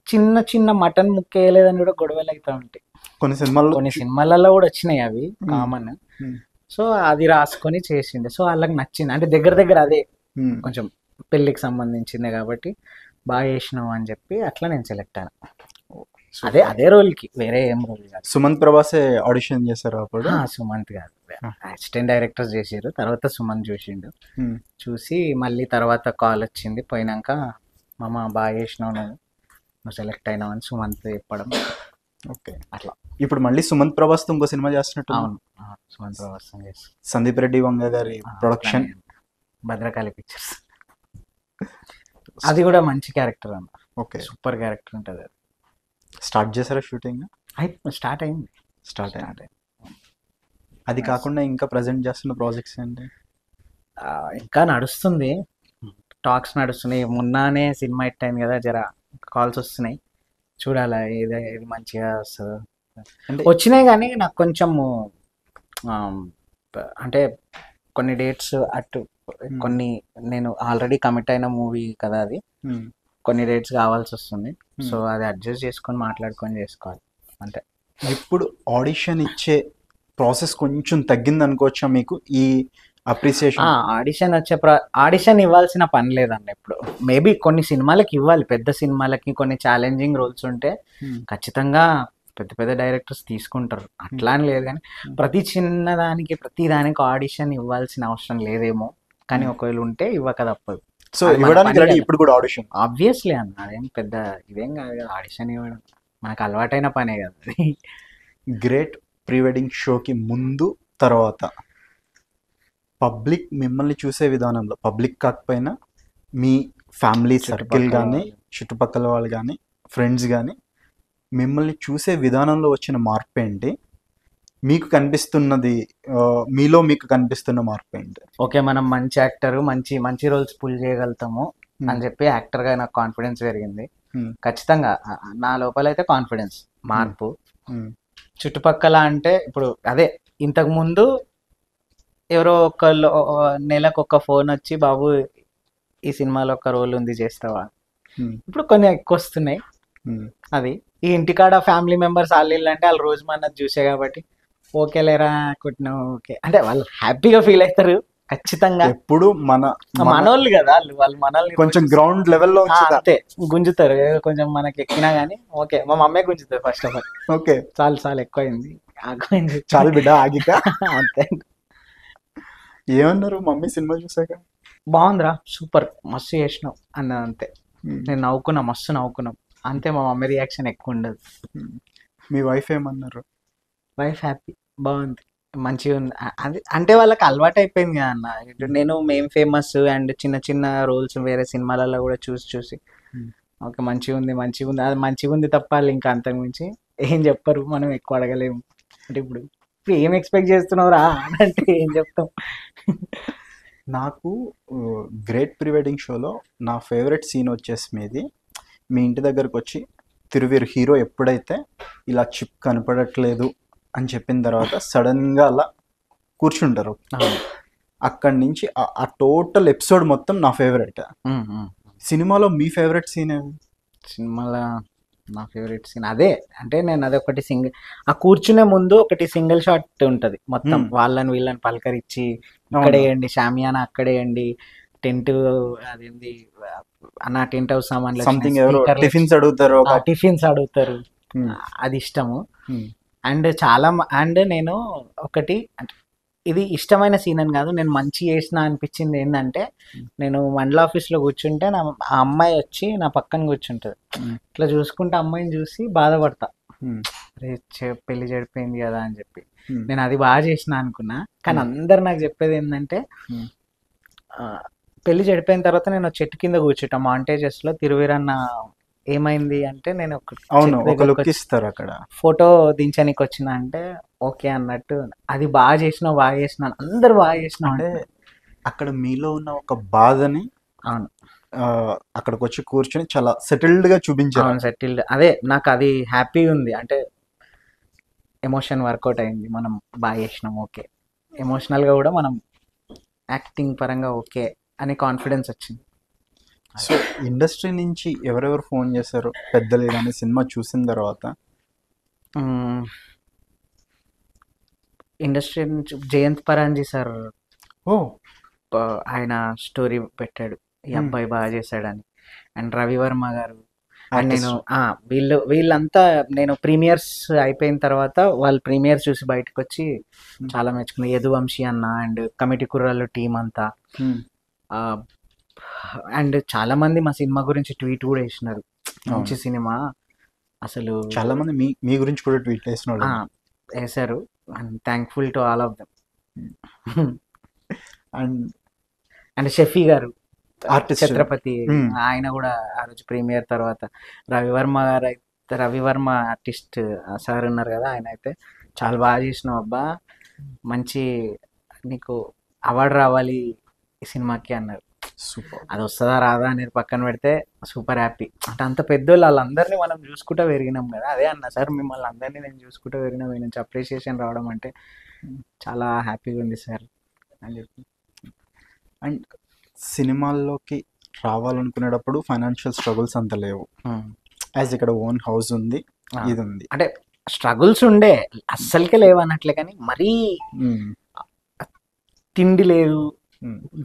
చిన్న చిన్న మటన్ ముక్క వేయలేదని కూడా గొడవలు అవుతా ఉంటాయి. కొన్ని సినిమాలలో కూడా వచ్చినాయి అవి కామన్. సో అది రాసుకొని చేసిండే. సో వాళ్ళకి నచ్చింది, అంటే దగ్గర అదే కొంచెం పెళ్ళికి సంబంధించిందే కాబట్టి బాగా చేసినావు అని చెప్పి అట్లా నేను సెలెక్ట్ అయినా. అదే రోల్కి, వేరే ఏం రోల్ కాదు. సుమంత్ ప్రభాసే ఆడిషన్ చేశారు అప్పుడు? సుమంత్ కాదు, అసిస్టెంట్ డైరెక్టర్స్ చేసారు. తర్వాత సుమంత్ చూసిండు, చూసి మళ్ళీ తర్వాత కాల్ వచ్చింది. పోయినాక మామ బాగా చేసినావు, నువ్వు సెలెక్ట్ అయినావు అని సుమంత్ చెప్పడం. ఓకే, అట్లా. ఇప్పుడు మళ్ళీ సుమంత్ ప్రభాస్తో ఇంకో సినిమా చేస్తున్నట్టు? అవును, సుమంత్ ప్రభాస్ సందీప్ రెడ్డి వంగ గారి ప్రొడక్షన్, భద్రకాళి పిక్చర్స్. అది కూడా మంచి క్యారెక్టర్ అన్న. ఓకే, సూపర్ క్యారెక్టర్ ఉంటుంది. అది స్టార్ట్ చేశారా షూటింగ్? స్టార్ట్ అయింది. అది కాకుండా ఇంకా ప్రజెంట్ చేస్తున్న ప్రాజెక్ట్స్ ఏంటి? ఇంకా నడుస్తుంది, టాక్స్ నడుస్తున్నాయి. మొన్ననే సినిమా హిట్ అయింది కదా, జర కాల్స్ వస్తున్నాయి, చూడాలా ఏది మంచిగా వస్తుందో. వచ్చినాయి కానీ నాకు కొంచెము అంటే కొన్ని డేట్స్ అటు కొన్ని నేను ఆల్రెడీ కమిట్ అయిన మూవీ కదా, అది కొన్ని డేట్స్ కావాల్సి వస్తుంది. సో అది అడ్జస్ట్ చేసుకొని మాట్లాడుకొని చేసుకోవాలి అంతే. ఇప్పుడు ఆడిషన్ ఇచ్చే ప్రాసెస్ కొంచెం తగ్గింది అనుకోవచ్చా మీకు ఈ అప్రిసియేషన్? ఆడిషన్ ఇవ్వాల్సిన పని లేదండి ఇప్పుడు. మేబీ కొన్ని సినిమాలకి ఇవ్వాలి, పెద్ద సినిమాలకి కొన్ని ఛాలెంజింగ్ రోల్స్ ఉంటే ఖచ్చితంగా పెద్ద పెద్ద డైరెక్టర్స్ తీసుకుంటారు, అట్లా అని లేదు. కానీ ప్రతి చిన్నదానికి ప్రతి దానికి ఆడిషన్ ఇవ్వాల్సిన అవసరం లేదేమో, కానీ ఒకవేళ ఉంటే ఇవ్వక తప్పదు. సో ఇవ్వడానికి రెడీ ఇప్పుడు కూడా ఆడిషన్? ఆబ్వియస్లీ అన్న, అదేం పెద్ద ఇదేం కాదు కదా ఆడిషన్ ఇవ్వడం, మనకు అలవాటైన పనే కదా అది. గ్రేట్ ప్రీ వెడ్డింగ్ షోకి ముందు తర్వాత పబ్లిక్ మిమ్మల్ని చూసే విధానంలో, పబ్లిక్ కాకపోయినా మీ ఫ్యామిలీ సర్కిల్ కానీ చుట్టుపక్కల వాళ్ళు కానీ ఫ్రెండ్స్ కానీ మిమ్మల్ని చూసే విధానంలో వచ్చిన మార్పు ఏంటి? మీకు కనిపిస్తున్నది, మీలో మీకు కనిపిస్తున్న మార్పు ఏంటి? ఓకే, మనం మంచి యాక్టర్, మంచి మంచి రోల్స్ పుల్ చేయగలుగుతాము అని చెప్పి యాక్టర్గా నాకు కాన్ఫిడెన్స్ పెరిగింది. ఖచ్చితంగా నా లోపల అయితే కాన్ఫిడెన్స్ మార్పు. చుట్టుపక్కల అంటే ఇప్పుడు అదే, ఇంతకు ముందు ఎవరో ఒకళ్ళు నెలకు ఒక ఫోన్ వచ్చి బాబు ఈ సినిమాలో ఒక రోల్ ఉంది చేస్తావా, ఇప్పుడు కొన్ని ఎక్కువ వస్తున్నాయి. అది ఈ ఇంటికాడ ఫ్యామిలీ మెంబర్స్ వాళ్ళు అంటే వాళ్ళు రోజు మనది చూసే కాబట్టి ఓకే లేరా కొట్టినావు ఓకే అంటే వాళ్ళు హ్యాపీగా ఫీల్ అవుతారు ఖచ్చితంగా. ఎప్పుడు మనోళ్ళు కదా వాళ్ళు మనల్ని కొంచెం గ్రౌండ్ లెవెల్లో అంతే గుంజుతారు, కొంచెం మనకి ఎక్కినా గానీ ఓకే. మా మమ్మీ గుంజుతారు ఫస్ట్ ఆఫ్ ఆల్, ఓకే చాలు ఎక్కువైంది చాలు బిడ్డ ఆగిక అంతే. ఏమన్నారు మమ్మీ సినిమా చూసాక? బాగుందిరా, సూపర్, మస్తు చేసినావు అన్న అంతే. నేను నవ్వుకున్నా, మస్తు నవ్వుకున్నాం అంతే. మా మమ్మీ రియాక్షన్ ఎక్కువ ఉండదు. మీ వైఫ్ ఏమన్నారు? వైఫ్ హ్యాపీ, బాగుంది, మంచిగా ఉంది. అది అంటే వాళ్ళకి అలవాటు అయిపోయింది కదా అన్న. మేము ఫేమస్ అండ్ చిన్న చిన్న రోల్స్ వేరే సినిమాలలో కూడా చూసి ఓకే మంచిగా ఉంది అది మంచిగా ఉంది తప్ప వాళ్ళు ఇంకా అంతకుమించి ఏం చెప్పరు. మనం ఎక్కువ అడగలేము. అంటే ఇప్పుడు ఏం ఎక్స్పెక్ట్ చేస్తున్నావురా అంటే ఏం చెప్తాం. నాకు గ్రేట్ ప్రీ వెడ్డింగ్ షోలో నా ఫేవరెట్ సీన్ వచ్చేసి మీది, మీ ఇంటి దగ్గరకు వచ్చి తిరువీరు హీరో ఎప్పుడైతే ఇలా చిప్ కనపడట్లేదు అని చెప్పిన తర్వాత సడన్గా అలా కూర్చుంటారు, అక్కడి నుంచి ఆ టోటల్ ఎపిసోడ్ మొత్తం నా ఫేవరెట్. సినిమాలో మీ ఫేవరెట్ సీన్ ఏమి? సినిమాలో నా ఫేవరెట్ సీన్ అదే, అంటే నేను అదొకటి ఆ కూర్చునే ముందు ఒకటి సింగిల్ షాట్ ఉంటుంది మొత్తం, వాళ్ళని వీళ్ళని పలకరించి ఇక్కడేయండి షామియానా, అక్కడేయండి టెంట్, అదేంది అన్న టెంట్ హౌస్ సామాన్లు, టిఫిన్స్ అడుగుతారు, అది ఇష్టము. అండ్ నేను ఒకటి అంటే ఇది ఇష్టమైన సీన్ అని కాదు, నేను మంచి చేసిన అనిపించింది ఏంటంటే, నేను మండల ఆఫీస్లో కూర్చుంటే ఆ అమ్మాయి వచ్చి నా పక్కన కూర్చుంటుంది, ఇట్లా చూసుకుంటే అమ్మాయిని చూసి బాధపడతా, అరే పెళ్లి చెడిపోయింది కదా అని చెప్పి. నేను అది బాగా చేసిన అనుకున్నా, కానీ అందరు నాకు చెప్పేది ఏంటంటే పెళ్లి చెడిపోయిన తర్వాత నేను చెట్టు కింద కూర్చుంటా మాంటేజెస్లో. తిరువీరన్న ఏమైంది అంటే, నేను అక్కడ ఫోటో దించడానికి వచ్చిన అంటే ఓకే అన్నట్టు, అది బాగా చేసినావు అందరు బాగా చేసినావు అంటే అక్కడ మీలో ఉన్న ఒక బాధని అక్కడికి వచ్చి కూర్చొని చాలా సెటిల్డ్ గా చూపించారు. సెటిల్డ్, అదే నాకు అది హ్యాపీ ఉంది. అంటే ఎమోషన్ వర్కౌట్ అయింది, మనం బాగా చేసినాం ఓకే, ఎమోషనల్ గా కూడా మనం యాక్టింగ్ పరంగా ఓకే అని కాన్ఫిడెన్స్ వచ్చింది. సో ఇండస్ట్రీ నుంచి ఎవరెవరు ఫోన్ చేశారు పెద్దలు కానీ సినిమా చూసిన తర్వాత? ఇండస్ట్రీ నుంచి జయంత్ పరాంజీ సార్, ఆయన స్టోరీ పెట్టాడు ఈ అబ్బాయి బాగా చేశాడని. అండ్ రవివర్మ గారు, అండ్ నేను వీళ్ళంతా నేను ప్రీమియర్స్ అయిపోయిన తర్వాత వాళ్ళు ప్రీమియర్స్ చూసి బయటకు వచ్చి చాలా మెచ్చుకున్నారు. యదువంశీ అన్న అండ్ కమిటీ కుర్రాళ్ళు టీం అంతా. అండ్ చాలా మంది మా సినిమా గురించి ట్వీట్ కూడా వేసినారు, మంచి సినిమా అసలు. చాలా మంది మీ గురించి కూడా ట్వీట్ వేసారు. And thankful to all of them. And Shafi గారు ఛత్రపతి, ఆయన కూడా ఆ రోజు ప్రీమియర్ తర్వాత. రవివర్మ ఆర్టిస్ట్ సార్ ఉన్నారు కదా, ఆయన అయితే చాలా బాగా చేసినావు అబ్బా, మంచి నీకు అవార్డు రావాలి ఈ సినిమాకి అన్నారు. సూపర్. అది వస్తుందా రాదా అనేది పక్కన పెడితే సూపర్ హ్యాపీ. అంటే అంత పెద్దోళ్ళు వాళ్ళందరినీ మనం చూసుకుంటూ పెరిగినాం కదా, అదే అన్న సార్ మిమ్మల్ని అందరినీ నేను చూసుకుంటూ పెరిగినా, మీ నుంచి అప్రిషియేషన్ రావడం అంటే చాలా హ్యాపీగా ఉంది సార్ అని చెప్పి. అండ్ సినిమాల్లోకి రావాలనుకునేటప్పుడు ఫైనాన్షియల్ స్ట్రగుల్స్ అంత లేవు, యాజ్ ఇక్కడ ఓన్ హౌస్ ఉంది, ఇది ఉంది. అంటే స్ట్రగుల్స్ ఉండే, అస్సలకే లేవన్నట్లే, కానీ మరీ తిండి లేదు,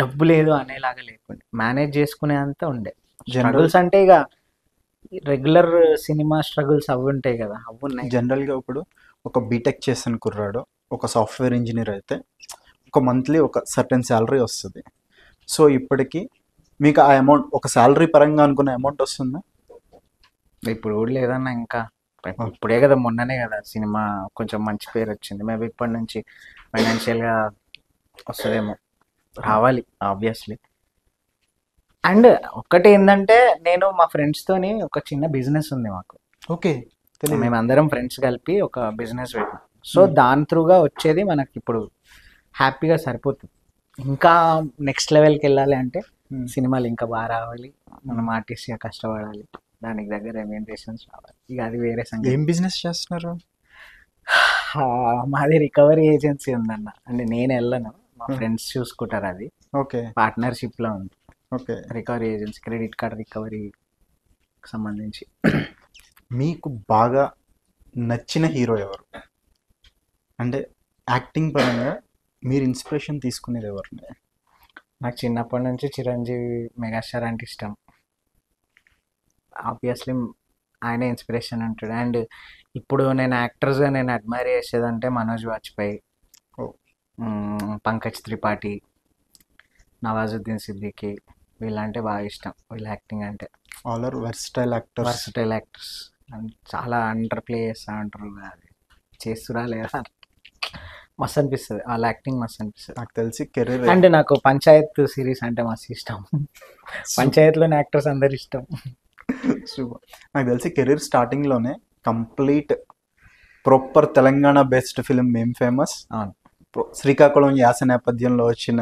డబ్బు లేదు అనేలాగా లేకుండే, మేనేజ్ చేసుకునే అంత ఉండే. స్ట్రగుల్స్ అంటే ఇక రెగ్యులర్ సినిమా స్ట్రగుల్స్ అవి ఉంటాయి కదా, అవి ఉన్నాయి. జనరల్గా ఇప్పుడు ఒక బీటెక్ చేసిన కుర్రాడు ఒక సాఫ్ట్వేర్ ఇంజనీర్ అయితే ఒక మంత్లీ ఒక సర్టెన్ శాలరీ వస్తుంది. సో ఇప్పటికి మీకు ఆ అమౌంట్ ఒక శాలరీ పరంగా అనుకునే అమౌంట్ వస్తుందా? ఇప్పుడు కూడా లేదన్నా, ఇంకా ఇప్పుడే కదా, మొన్ననే కదా సినిమా కొంచెం మంచి పేరు వచ్చింది. మేబీ ఇప్పటి నుంచి ఫైనాన్షియల్గా వస్తుందేమో, రావాలి ఆబ్వియస్లీ. అండ్ ఒక్కటి ఏంటంటే, నేను మా ఫ్రెండ్స్తోని ఒక చిన్న బిజినెస్ ఉంది మాకు. ఓకే, మేము అందరం ఫ్రెండ్స్ కలిపి ఒక బిజినెస్ పెట్టాం. సో దాని త్రూగా వచ్చేది మనకి ఇప్పుడు హ్యాపీగా సరిపోతుంది. ఇంకా నెక్స్ట్ లెవెల్కి వెళ్ళాలి అంటే సినిమాలు ఇంకా బాగా రావాలి, మనం ఆర్టిస్ట్గా కష్టపడాలి, దానికి దగ్గర రెమ్యూనరేషన్స్ రావాలి. ఇక అది వేరే సంగతి. ఏం బిజినెస్ చేస్తున్నారు? మాది రికవరీ ఏజెన్సీ ఉందన్న. అంటే నేను వెళ్ళను, మా ఫ్రెండ్స్ చూసుకుంటారు. అది ఓకే, పార్ట్నర్షిప్లో ఉంది. Okay, recovery agency, credit card రికవరీకి సంబంధించి. మీకు బాగా నచ్చిన హీరో ఎవరు? అంటే యాక్టింగ్ పరంగా మీరు ఇన్స్పిరేషన్ తీసుకునేది ఎవరిని? నాకు చిన్నప్పటి నుంచి చిరంజీవి మెగాస్టార్ అంటే ఇష్టం. ఆబ్వియస్లీ ఆయనే ఇన్స్పిరేషన్ ఉంటాడు. అండ్ ఇప్పుడు నేను యాక్టర్స్గా నేను అడ్మైర్ చేసేదంటే మనోజ్ వాజ్పేయి, పంకజ్ త్రిపాఠి, నవాజుద్దీన్ సిద్దికీ, వీళ్ళంటే బాగా ఇష్టం. వీళ్ళ యాక్టింగ్ అంటే all are versatile actors. And చాలా అండర్ ప్లే చేస్తూ ఉంటారు, అది చేస్తురా లేదా మస్తు అనిపిస్తుంది, వాళ్ళ యాక్టింగ్ మస్తు అనిపిస్తుంది. నాకు తెలిసి కెరీర్. అండ్ నాకు పంచాయత్ సిరీస్ అంటే మస్తు ఇష్టం. పంచాయత్లోని యాక్టర్స్ అందరు ఇష్టం. నాకు తెలిసి కెరీర్ స్టార్టింగ్లోనే complete proper Telangana based film ఏం ఫేమస్, శ్రీకాకుళం యాస నేపథ్యంలో వచ్చిన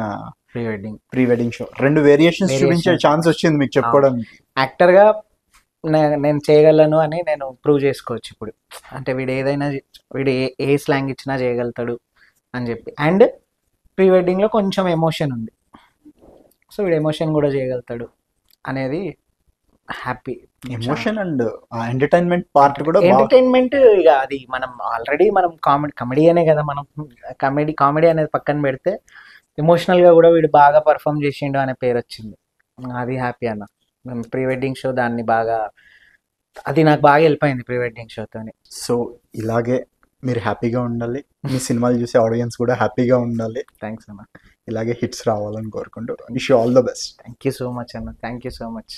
ప్రీ వెడ్డింగ్ షో. 2 వేరియేషన్స్ చూపించే ఛాన్స్ వచ్చింది మీకు చెప్పుకోవడానికి. యాక్టర్గా నేను చేయగలను అని నేను ప్రూవ్ చేసుకోవచ్చు ఇప్పుడు. అంటే వీడు ఏ స్లాంగ్ ఇచ్చినా చేయగలుగుతాడు అని చెప్పి. అండ్ ప్రీ వెడ్డింగ్లో కొంచెం ఎమోషన్ ఉంది, సో వీడు ఎమోషన్ కూడా చేయగలుగుతాడు అనేది happy. Emotion and entertainment part కూడా. ఎంటర్టైన్మెంట్ ఇక అది మనం ఆల్రెడీ మనం కామెడీ అనే కదా, మనం కామెడీ అనేది పక్కన పెడితే ఎమోషనల్గా కూడా వీడు బాగా పర్ఫామ్ చేసిండు అనే పేరు వచ్చింది, అది హ్యాపీ అన్న. మేము ప్రీ వెడ్డింగ్ షో దాన్ని బాగా, అది నాకు బాగా హెల్ప్ అయింది ప్రీ వెడ్డింగ్ షోతోని. సో ఇలాగే మీరు హ్యాపీగా ఉండాలి, మీ సినిమాలు చూసే ఆడియన్స్ కూడా హ్యాపీగా ఉండాలి. థ్యాంక్స్ అన్న, ఇలాగే హిట్స్ రావాలని కోరుకుంటూ wish you all the best. Thank you so much అన్న, థ్యాంక్ యూ సో మచ్.